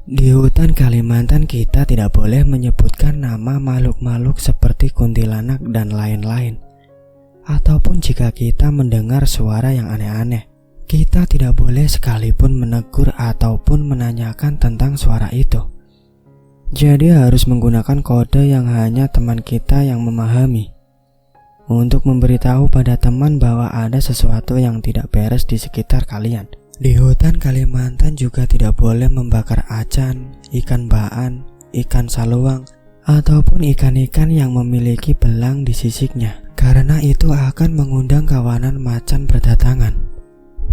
Di hutan Kalimantan kita tidak boleh menyebutkan nama makhluk-makhluk seperti kuntilanak dan lain-lain. Ataupun jika kita mendengar suara yang aneh-aneh, kita tidak boleh sekalipun menegur ataupun menanyakan tentang suara itu. Jadi harus menggunakan kode yang hanya teman kita yang memahami, untuk memberitahu pada teman bahwa ada sesuatu yang tidak beres di sekitar kalian. Di hutan Kalimantan juga tidak boleh membakar acan, ikan baan, ikan saluang, ataupun ikan-ikan yang memiliki belang di sisiknya, karena itu akan mengundang kawanan macan berdatangan.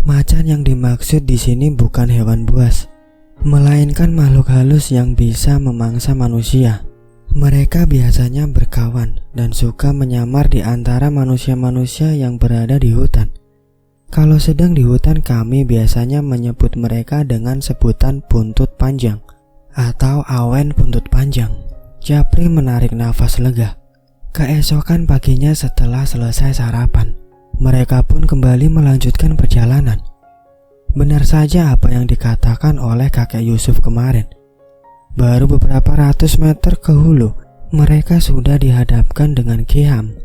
Macan yang dimaksud di sini bukan hewan buas, melainkan makhluk halus yang bisa memangsa manusia. Mereka biasanya berkawan dan suka menyamar di antara manusia-manusia yang berada di hutan. Kalau sedang di hutan, kami biasanya menyebut mereka dengan sebutan buntut panjang atau awen buntut panjang. Japri menarik nafas lega. Keesokan paginya setelah selesai sarapan, mereka pun kembali melanjutkan perjalanan. Benar saja apa yang dikatakan oleh kakek Yusuf kemarin. Baru beberapa ratus meter ke hulu, mereka sudah dihadapkan dengan Kiham.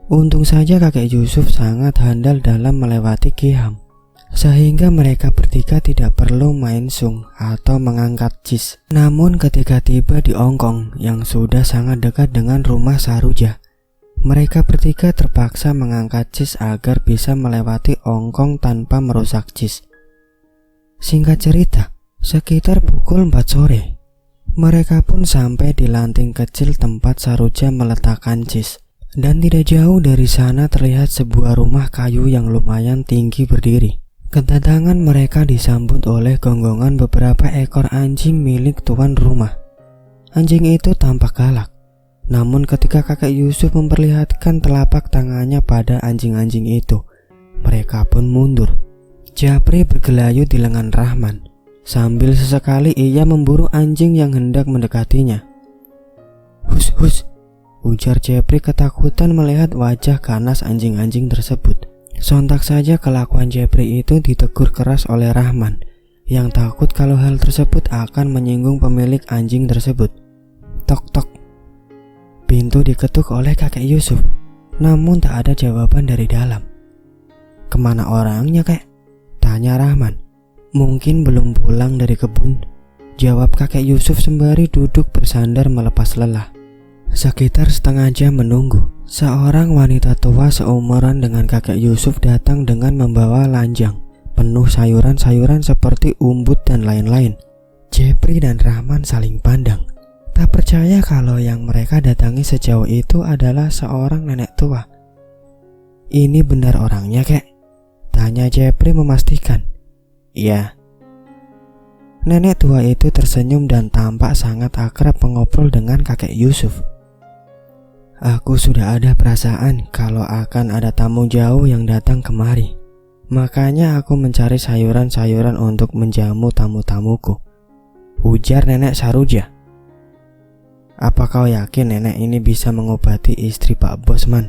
Untung saja kakek Yusuf sangat handal dalam melewati Kiham, sehingga mereka bertiga tidak perlu main sung atau mengangkat cis. Namun ketika tiba di Ongkong yang sudah sangat dekat dengan rumah Saruja, mereka bertiga terpaksa mengangkat cis agar bisa melewati Ongkong tanpa merusak cis. Singkat cerita, sekitar pukul 4 sore, mereka pun sampai di lanting kecil tempat Saruja meletakkan cis. Dan tidak jauh dari sana terlihat sebuah rumah kayu yang lumayan tinggi berdiri. Kedatangan mereka disambut oleh gonggongan beberapa ekor anjing milik tuan rumah. Anjing itu tampak galak. Namun ketika kakek Yusuf memperlihatkan telapak tangannya pada anjing-anjing itu, mereka pun mundur. Japri bergelayut di lengan Rahman, sambil sesekali ia memburu anjing yang hendak mendekatinya. "Hus, hus," ujar Japri ketakutan melihat wajah ganas anjing-anjing tersebut. Sontak saja kelakuan Japri itu ditegur keras oleh Rahman, yang takut kalau hal tersebut akan menyinggung pemilik anjing tersebut. Tok tok. Pintu diketuk oleh kakek Yusuf, namun tak ada jawaban dari dalam. "Kemana orangnya, kek?" tanya Rahman. "Mungkin belum pulang dari kebun," jawab kakek Yusuf sembari duduk bersandar melepas lelah. Sekitar setengah jam menunggu, seorang wanita tua seumuran dengan kakek Yusuf datang dengan membawa lanjang penuh sayuran-sayuran seperti umbut dan lain-lain. Japri dan Rahman saling pandang, tak percaya kalau yang mereka datangi sejauh itu adalah seorang nenek tua. "Ini benar orangnya, kek?" tanya Japri memastikan. "Iya." Nenek tua itu tersenyum dan tampak sangat akrab mengobrol dengan kakek Yusuf. "Aku sudah ada perasaan kalau akan ada tamu jauh yang datang kemari. Makanya aku mencari sayuran-sayuran untuk menjamu tamu-tamuku," ujar nenek Saruja. "Apa kau yakin nenek ini bisa mengobati istri Pak Bosman?"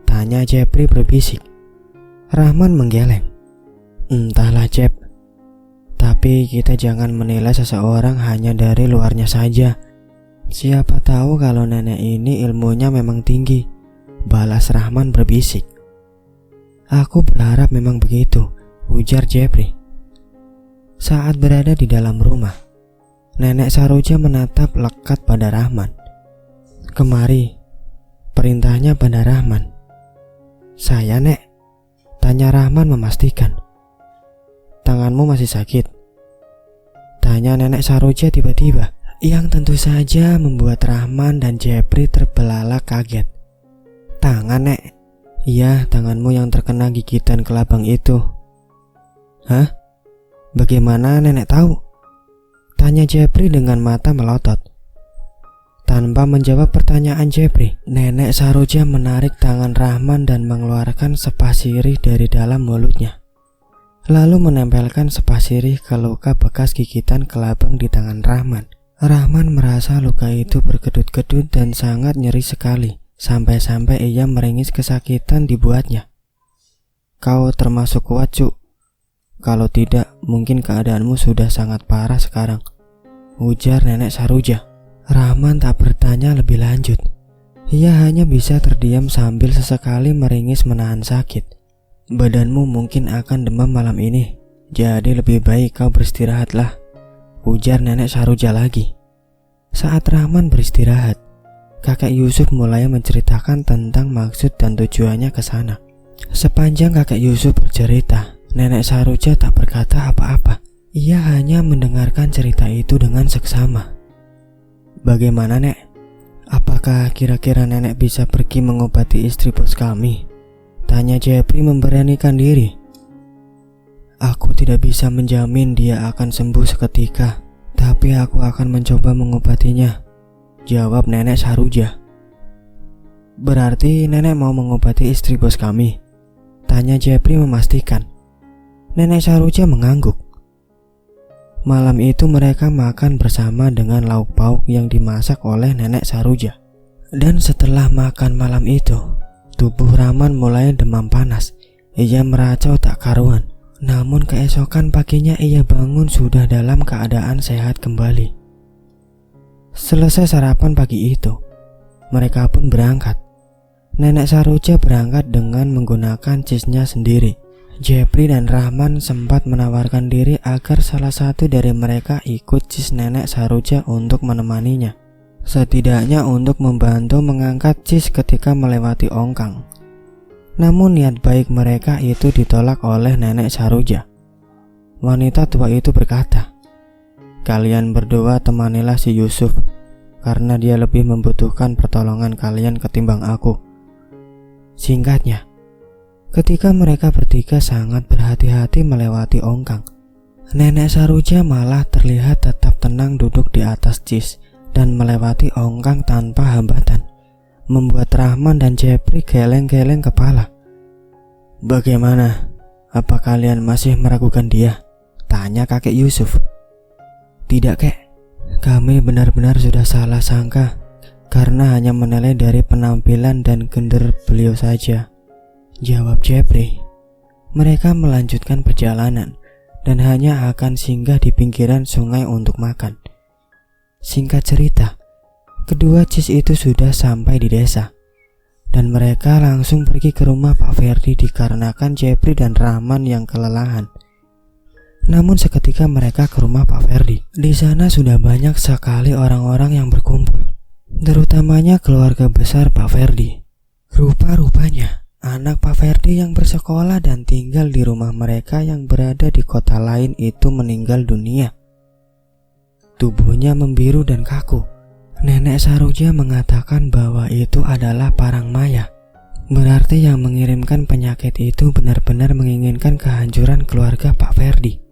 tanya Japri berbisik. Rahman menggeleng. "Entahlah, Jep. Tapi kita jangan menilai seseorang hanya dari luarnya saja. Siapa tahu kalau nenek ini ilmunya memang tinggi," balas Rahman berbisik. "Aku berharap memang begitu," ujar Japri. Saat berada di dalam rumah, nenek Saruja menatap lekat pada Rahman. "Kemari," perintahnya pada Rahman. "Saya, Nek?" tanya Rahman memastikan. "Tanganmu masih sakit?" tanya nenek Saruja tiba-tiba, yang tentu saja membuat Rahman dan Japri terbelalak kaget. "Tangan, Nek?" "Iya, tanganmu yang terkena gigitan kelabang itu." "Hah? Bagaimana nenek tahu?" tanya Japri dengan mata melotot. Tanpa menjawab pertanyaan Japri, nenek Saruja menarik tangan Rahman dan mengeluarkan sepasirih dari dalam mulutnya, lalu menempelkan sepasirih ke luka bekas gigitan kelabang di tangan Rahman. Rahman merasa luka itu berkedut-kedut dan sangat nyeri sekali, sampai-sampai ia meringis kesakitan dibuatnya. Kau termasuk kuat, Cuk. Kalau tidak, mungkin keadaanmu sudah sangat parah sekarang, ujar Nenek Saroja. Rahman tak bertanya lebih lanjut. Ia hanya bisa terdiam sambil sesekali meringis menahan sakit. Badanmu mungkin akan demam malam ini, jadi lebih baik kau beristirahatlah, ujar Nenek Saroja lagi. Saat Rahman beristirahat, kakek Yusuf mulai menceritakan tentang maksud dan tujuannya ke sana. Sepanjang kakek Yusuf bercerita, Nenek Saroja tak berkata apa-apa. Ia hanya mendengarkan cerita itu dengan seksama. Bagaimana, Nek? Apakah kira-kira Nenek bisa pergi mengobati istri bos kami? Tanya Jepri memberanikan diri. Aku tidak bisa menjamin dia akan sembuh seketika, tapi aku akan mencoba mengobatinya, jawab Nenek Saroja. Berarti Nenek mau mengobati istri bos kami? Tanya Jepri memastikan. Nenek Saroja mengangguk. Malam itu mereka makan bersama dengan lauk pauk yang dimasak oleh Nenek Saroja. Dan setelah makan malam itu, tubuh Rahman mulai demam panas. Ia meracau tak karuan. Namun keesokan paginya ia bangun sudah dalam keadaan sehat kembali. Selesai sarapan pagi itu, mereka pun berangkat. Nenek Saroja berangkat dengan menggunakan cisnya sendiri. Jepri dan Rahman sempat menawarkan diri agar salah satu dari mereka ikut cis Nenek Saroja untuk menemaninya, setidaknya untuk membantu mengangkat cis ketika melewati ongkang. Namun niat baik mereka itu ditolak oleh Nenek Saroja. Wanita tua itu berkata, "Kalian berdua temanilah si Yusuf, karena dia lebih membutuhkan pertolongan kalian ketimbang aku." Singkatnya, ketika mereka bertiga sangat berhati-hati melewati ongkang, Nenek Saroja malah terlihat tetap tenang duduk di atas cis dan melewati ongkang tanpa hambatan, membuat Rahman dan Jepri geleng-geleng kepala. "Bagaimana? Apa kalian masih meragukan dia?" tanya kakek Yusuf. "Tidak, kek. Kami benar-benar sudah salah sangka karena hanya menilai dari penampilan dan gender beliau saja," jawab Jepri. Mereka melanjutkan perjalanan dan hanya akan singgah di pinggiran sungai untuk makan. Singkat cerita, kedua cis itu sudah sampai di desa, dan mereka langsung pergi ke rumah Pak Ferdi dikarenakan Jepri dan Rahman yang kelelahan. Namun seketika mereka ke rumah Pak Ferdi, di sana sudah banyak sekali orang-orang yang berkumpul, terutamanya keluarga besar Pak Ferdi. Rupa-rupanya anak Pak Ferdi yang bersekolah dan tinggal di rumah mereka yang berada di kota lain itu meninggal dunia. Tubuhnya membiru dan kaku. Nenek Saroja mengatakan bahwa itu adalah parang maya. Berarti yang mengirimkan penyakit itu benar-benar menginginkan kehancuran keluarga Pak Ferdi.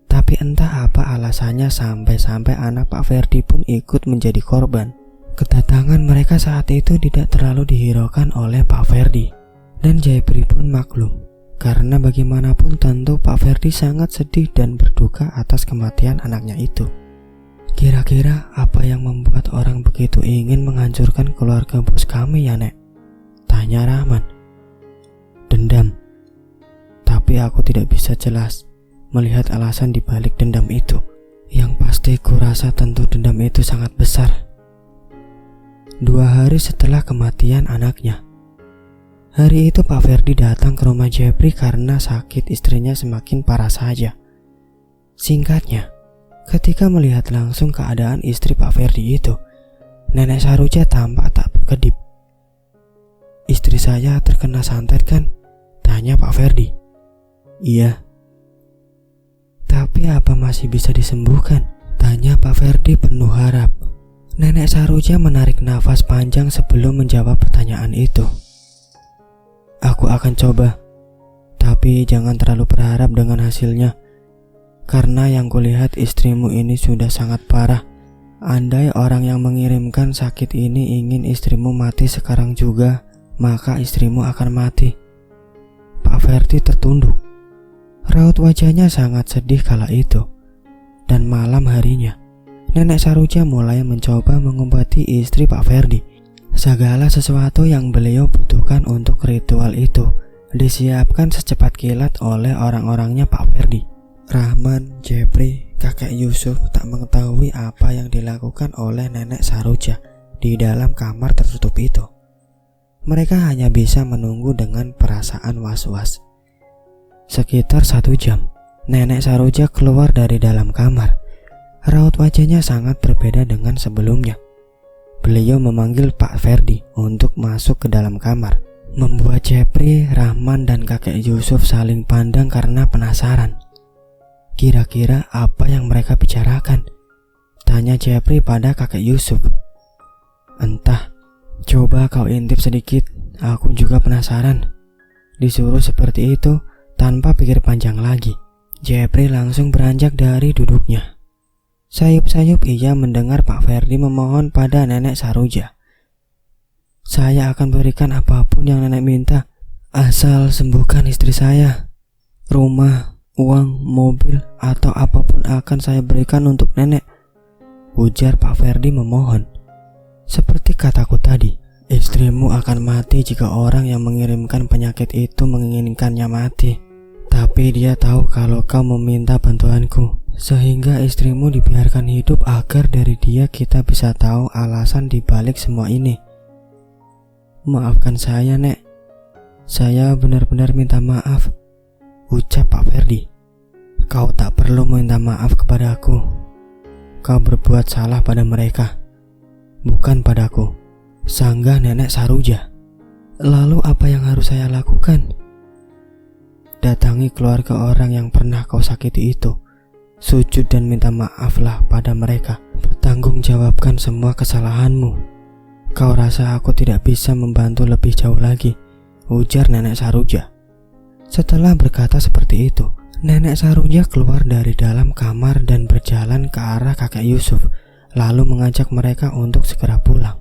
Tapi entah apa alasannya sampai-sampai anak Pak Ferdi pun ikut menjadi korban. Kedatangan mereka saat itu tidak terlalu dihiraukan oleh Pak Ferdi. Dan Jepri pun maklum, karena bagaimanapun tentu Pak Ferdi sangat sedih dan berduka atas kematian anaknya itu. "Kira-kira apa yang membuat orang begitu ingin menghancurkan keluarga bos kami ya, Nek?" tanya Rahman. "Dendam. Tapi aku tidak bisa jelas melihat alasan dibalik dendam itu. Yang pasti kurasa tentu dendam itu sangat besar." 2 hari setelah kematian anaknya, hari itu Pak Ferdi datang ke rumah Jepri karena sakit istrinya semakin parah saja. Singkatnya, ketika melihat langsung keadaan istri Pak Ferdi itu, Nenek Saroja tampak tak berkedip. "Istri saya terkena santet kan?" tanya Pak Ferdi. "Iya." "Tapi apa masih bisa disembuhkan?" tanya Pak Ferdi penuh harap. Nenek Saroja menarik nafas panjang sebelum menjawab pertanyaan itu. "Aku akan coba, tapi jangan terlalu berharap dengan hasilnya. Karena yang kulihat istrimu ini sudah sangat parah. Andai orang yang mengirimkan sakit ini ingin istrimu mati sekarang juga, maka istrimu akan mati." Pak Ferdi tertunduk. Raut wajahnya sangat sedih kala itu. Dan malam harinya, Nenek Saroja mulai mencoba mengobati istri Pak Ferdi. Segala sesuatu yang beliau butuhkan untuk ritual itu disiapkan secepat kilat oleh orang-orangnya Pak Ferdi. Rahman, Jepri, kakek Yusuf tak mengetahui apa yang dilakukan oleh nenek Saroja di dalam kamar tertutup itu. Mereka hanya bisa menunggu dengan perasaan was-was. Sekitar 1 jam, nenek Saroja keluar dari dalam kamar. Raut wajahnya sangat berbeda dengan sebelumnya. Beliau memanggil Pak Ferdi untuk masuk ke dalam kamar, membuat Jepri, Rahman, dan kakek Yusuf saling pandang karena penasaran. Kira-kira apa yang mereka bicarakan? Tanya Jepri pada kakek Yusuf. Entah, coba kau intip sedikit, aku juga penasaran. Disuruh seperti itu tanpa pikir panjang lagi, Jepri langsung beranjak dari duduknya. Sayup-sayup ia mendengar Pak Ferdi memohon pada nenek Saroja. Saya akan berikan apapun yang nenek minta, asal sembuhkan istri saya. Rumah, uang, mobil, atau apapun akan saya berikan untuk nenek, ujar Pak Ferdi memohon. Seperti kataku tadi, istrimu akan mati jika orang yang mengirimkan penyakit itu menginginkannya mati. Tapi dia tahu kalau kau meminta bantuanku, sehingga istrimu dibiarkan hidup agar dari dia kita bisa tahu alasan dibalik semua ini. Maafkan saya, Nek. Saya benar-benar minta maaf, ucap Pak Ferdi. Kau tak perlu minta maaf kepadaku. Kau berbuat salah pada mereka, bukan padaku, sanggah nenek Saroja. Lalu apa yang harus saya lakukan? Datangi keluarga orang yang pernah kau sakiti itu. Sujud dan minta maaflah pada mereka. Bertanggungjawabkan semua kesalahanmu. Kau rasa aku tidak bisa membantu lebih jauh lagi, ujar nenek Saroja. Setelah berkata seperti itu, nenek Saroja keluar dari dalam kamar dan berjalan ke arah kakek Yusuf, lalu mengajak mereka untuk segera pulang.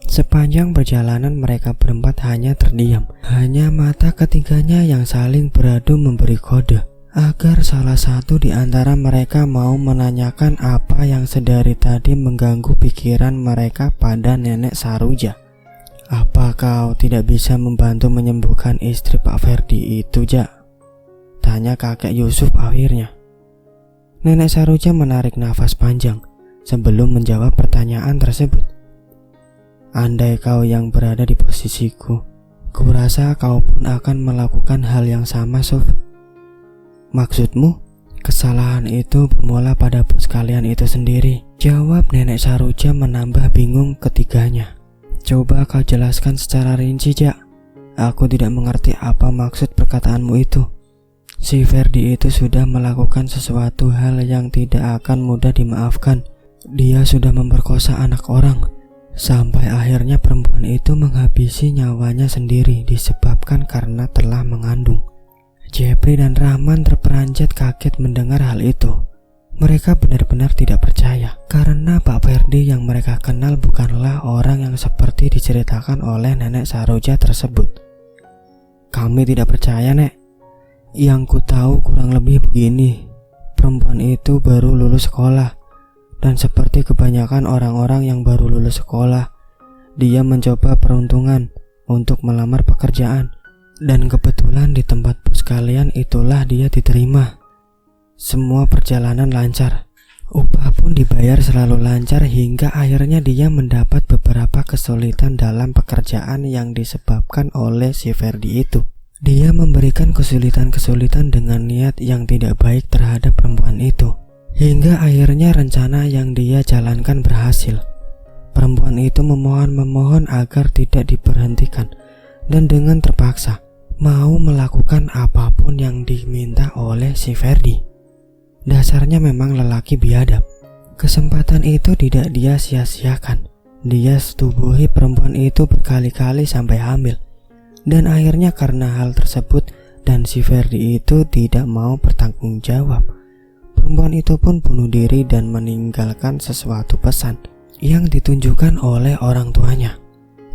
Sepanjang perjalanan mereka berempat hanya terdiam. Hanya mata ketiganya yang saling beradu memberi kode agar salah satu di antara mereka mau menanyakan apa yang sedari tadi mengganggu pikiran mereka pada nenek Saroja. Apa kau tidak bisa membantu menyembuhkan istri Pak Ferdi itu, Jak? Tanya kakek Yusuf akhirnya. Nenek Saroja menarik nafas panjang sebelum menjawab pertanyaan tersebut. Andai kau yang berada di posisiku, kurasa kau pun akan melakukan hal yang sama, Suf. Maksudmu, kesalahan itu bermula pada bos kalian itu sendiri, jawab nenek Saroja menambah bingung ketiganya. Coba kau jelaskan secara rinci, Jak. Aku tidak mengerti apa maksud perkataanmu itu. Si Ferdi itu sudah melakukan sesuatu hal yang tidak akan mudah dimaafkan. Dia sudah memperkosa anak orang, sampai akhirnya perempuan itu menghabisi nyawanya sendiri disebabkan karena telah mengandung. Jepri dan Rahman terperanjat kaget mendengar hal itu. Mereka benar-benar tidak percaya, karena Pak Ferdi yang mereka kenal bukanlah orang yang seperti diceritakan oleh nenek Saroja tersebut. Kami tidak percaya, Nek. Yang ku tahu kurang lebih begini. Perempuan itu baru lulus sekolah, dan seperti kebanyakan orang-orang yang baru lulus sekolah, dia mencoba peruntungan untuk melamar pekerjaan. Dan kebetulan di tempat bos kalian itulah dia diterima. Semua perjalanan lancar, upah pun dibayar selalu lancar hingga akhirnya dia mendapat beberapa kesulitan dalam pekerjaan yang disebabkan oleh si Ferdi itu. Dia memberikan kesulitan-kesulitan dengan niat yang tidak baik terhadap perempuan itu, hingga akhirnya rencana yang dia jalankan berhasil. Perempuan itu memohon agar tidak diberhentikan, dan dengan terpaksa mau melakukan apapun yang diminta oleh si Ferdi. Dasarnya memang lelaki biadab. Kesempatan itu tidak dia sia-siakan. Dia setubuhi perempuan itu berkali-kali sampai hamil. Dan akhirnya karena hal tersebut dan si Ferdi itu tidak mau bertanggung jawab, perempuan itu pun bunuh diri dan meninggalkan sesuatu pesan yang ditunjukkan oleh orang tuanya.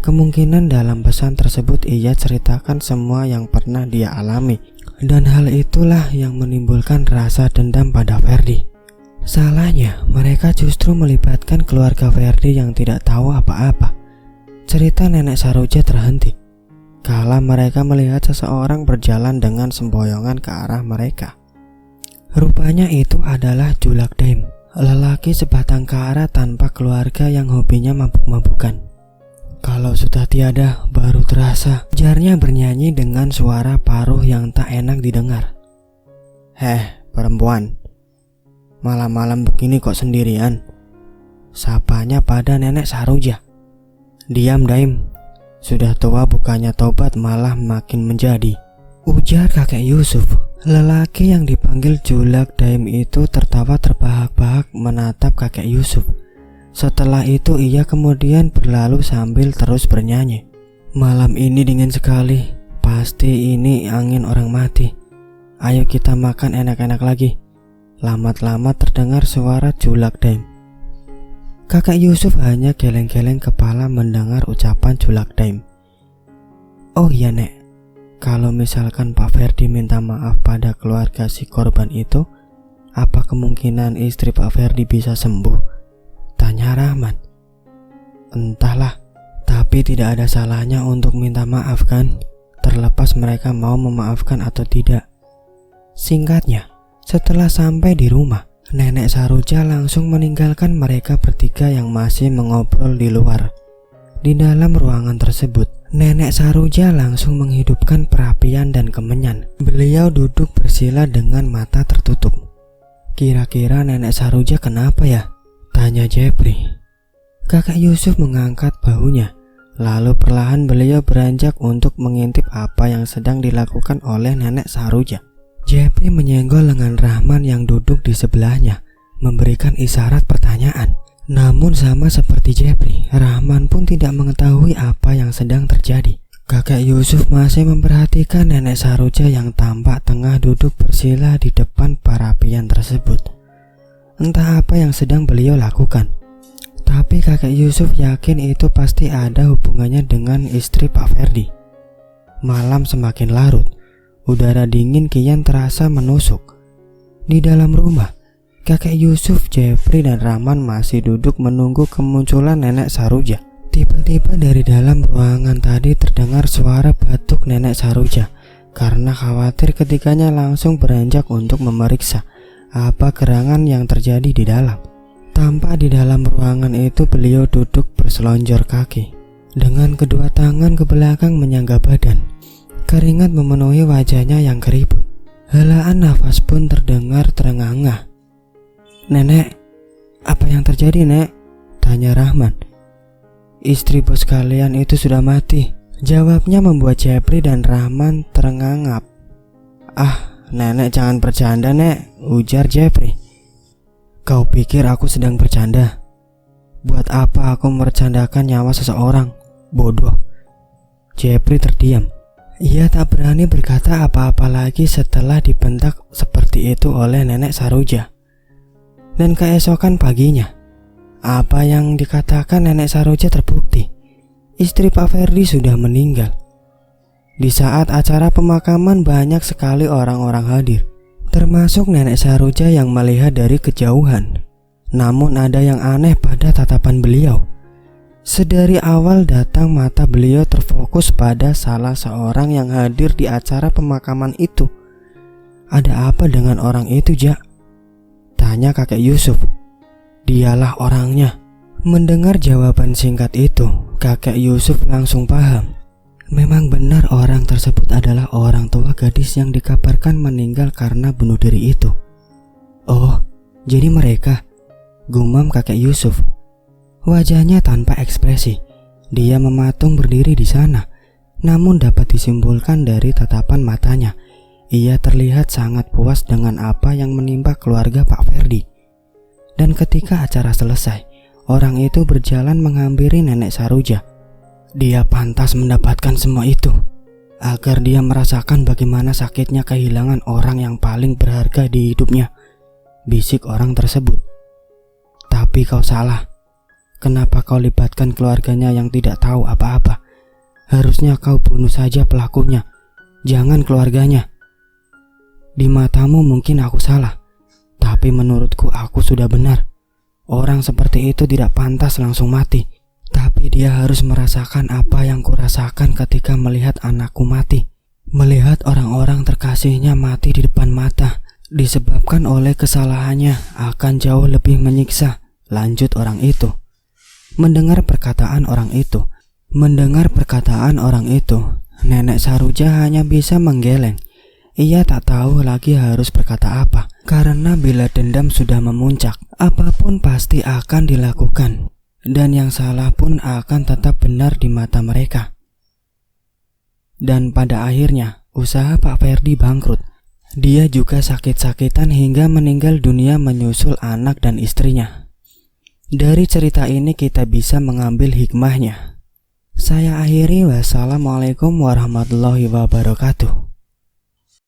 Kemungkinan dalam pesan tersebut ia ceritakan semua yang pernah dia alami, dan hal itulah yang menimbulkan rasa dendam pada Ferdi. Salahnya, mereka justru melibatkan keluarga Ferdi yang tidak tahu apa-apa. Cerita nenek Saroja terhenti kala mereka melihat seseorang berjalan dengan semboyongan ke arah mereka. Rupanya itu adalah Julak Daim, lelaki sebatang kara tanpa keluarga yang hobinya mabuk-mabukan. Kalau sudah tiada, baru terasa, ujarnya bernyanyi dengan suara paruh yang tak enak didengar. Perempuan, malam-malam begini kok sendirian? Sapanya pada nenek Saroja. Diam Daim, sudah tua bukannya tobat malah makin menjadi, ujar kakek Yusuf. Lelaki yang dipanggil Julak Daim itu tertawa terbahak-bahak menatap kakek Yusuf. Setelah itu ia kemudian berlalu sambil terus bernyanyi. Malam ini dingin sekali, pasti ini angin orang mati. Ayo kita makan enak-enak lagi. Lamat-lamat terdengar suara Julak Daim. Kakek Yusuf hanya geleng-geleng kepala mendengar ucapan Julak Daim. Oh iya Nek, kalau misalkan Pak Ferdi minta maaf pada keluarga si korban itu, apa kemungkinan istri Pak Ferdi bisa sembuh? Tanya Rahman. Entahlah, tapi tidak ada salahnya untuk minta maaf kan, terlepas mereka mau memaafkan atau tidak. Singkatnya, setelah sampai di rumah, nenek Saroja langsung meninggalkan mereka bertiga yang masih mengobrol di luar. Di dalam ruangan tersebut, nenek Saroja langsung menghidupkan perapian dan kemenyan. Beliau duduk bersila dengan mata tertutup. Kira-kira nenek Saroja kenapa ya? Tanya Jepri. Kakak Yusuf mengangkat bahunya, lalu perlahan beliau beranjak untuk mengintip apa yang sedang dilakukan oleh nenek Saroja. Jepri menyenggol lengan Rahman yang duduk di sebelahnya, memberikan isyarat pertanyaan. Namun sama seperti Jepri, Rahman pun tidak mengetahui apa yang sedang terjadi. Kakak Yusuf masih memperhatikan nenek Saroja yang tampak tengah duduk bersila di depan perapian tersebut. Entah apa yang sedang beliau lakukan, tapi kakek Yusuf yakin itu pasti ada hubungannya dengan istri Pak Ferdi. Malam semakin larut, udara dingin kian terasa menusuk. Di dalam rumah, kakek Yusuf, Jepri dan Rahman masih duduk menunggu kemunculan nenek Saroja. Tiba-tiba dari dalam ruangan tadi terdengar suara batuk nenek Saroja. Karena khawatir, ketiganya langsung beranjak untuk memeriksa apa gerangan yang terjadi di dalam. Tampak di dalam ruangan itu beliau duduk berselonjor kaki, dengan kedua tangan ke belakang menyangga badan. Keringat memenuhi wajahnya yang keriput. Helaan nafas pun terdengar terengah-engah. Nenek, apa yang terjadi Nek? Tanya Rahman. Istri bos kalian itu sudah mati, jawabnya membuat Jepri dan Rahman terengah-engah. Nenek jangan bercanda Nek, ujar Jepri. Kau pikir aku sedang bercanda? Buat apa aku mercandakan nyawa seseorang? Bodoh. Jepri terdiam. Ia tak berani berkata apa-apa lagi setelah dibentak seperti itu oleh nenek Saroja. Dan keesokan paginya, apa yang dikatakan nenek Saroja terbukti. Istri Pak Ferdi sudah meninggal. Di saat acara pemakaman banyak sekali orang-orang hadir, termasuk nenek Saroja yang melihat dari kejauhan. Namun ada yang aneh pada tatapan beliau. Sedari awal datang mata beliau terfokus pada salah seorang yang hadir di acara pemakaman itu. Ada apa dengan orang itu, Jak? Tanya kakek Yusuf. Dialah orangnya. Mendengar jawaban singkat itu, kakek Yusuf langsung paham. Memang benar orang tersebut adalah orang tua gadis yang dikabarkan meninggal karena bunuh diri itu. Oh, jadi mereka, gumam kakek Yusuf. Wajahnya tanpa ekspresi. Dia mematung berdiri di sana. Namun dapat disimpulkan dari tatapan matanya, ia terlihat sangat puas dengan apa yang menimpa keluarga Pak Ferdi. Dan ketika acara selesai, orang itu berjalan menghampiri nenek Saroja. Dia pantas mendapatkan semua itu, agar dia merasakan bagaimana sakitnya kehilangan orang yang paling berharga di hidupnya, bisik orang tersebut. Tapi kau salah. Kenapa kau libatkan keluarganya yang tidak tahu apa-apa? Harusnya kau bunuh saja pelakunya, jangan keluarganya. Di matamu mungkin aku salah, tapi Tapi menurutku aku sudah benar. Orang seperti itu tidak pantas langsung mati. Tapi dia harus merasakan apa yang kurasakan ketika melihat anakku mati. Melihat orang-orang terkasihnya mati di depan mata disebabkan oleh kesalahannya akan jauh lebih menyiksa. Lanjut orang itu. Mendengar perkataan orang itu, Nenek Saruja hanya bisa menggeleng. Ia tak tahu lagi harus berkata apa, karena bila dendam sudah memuncak, apapun pasti akan dilakukan, dan yang salah pun akan tetap benar di mata mereka. Dan pada akhirnya, usaha Pak Ferdi bangkrut. Dia juga sakit-sakitan hingga meninggal dunia menyusul anak dan istrinya. Dari cerita ini kita bisa mengambil hikmahnya. Saya akhiri, wassalamualaikum warahmatullahi wabarakatuh.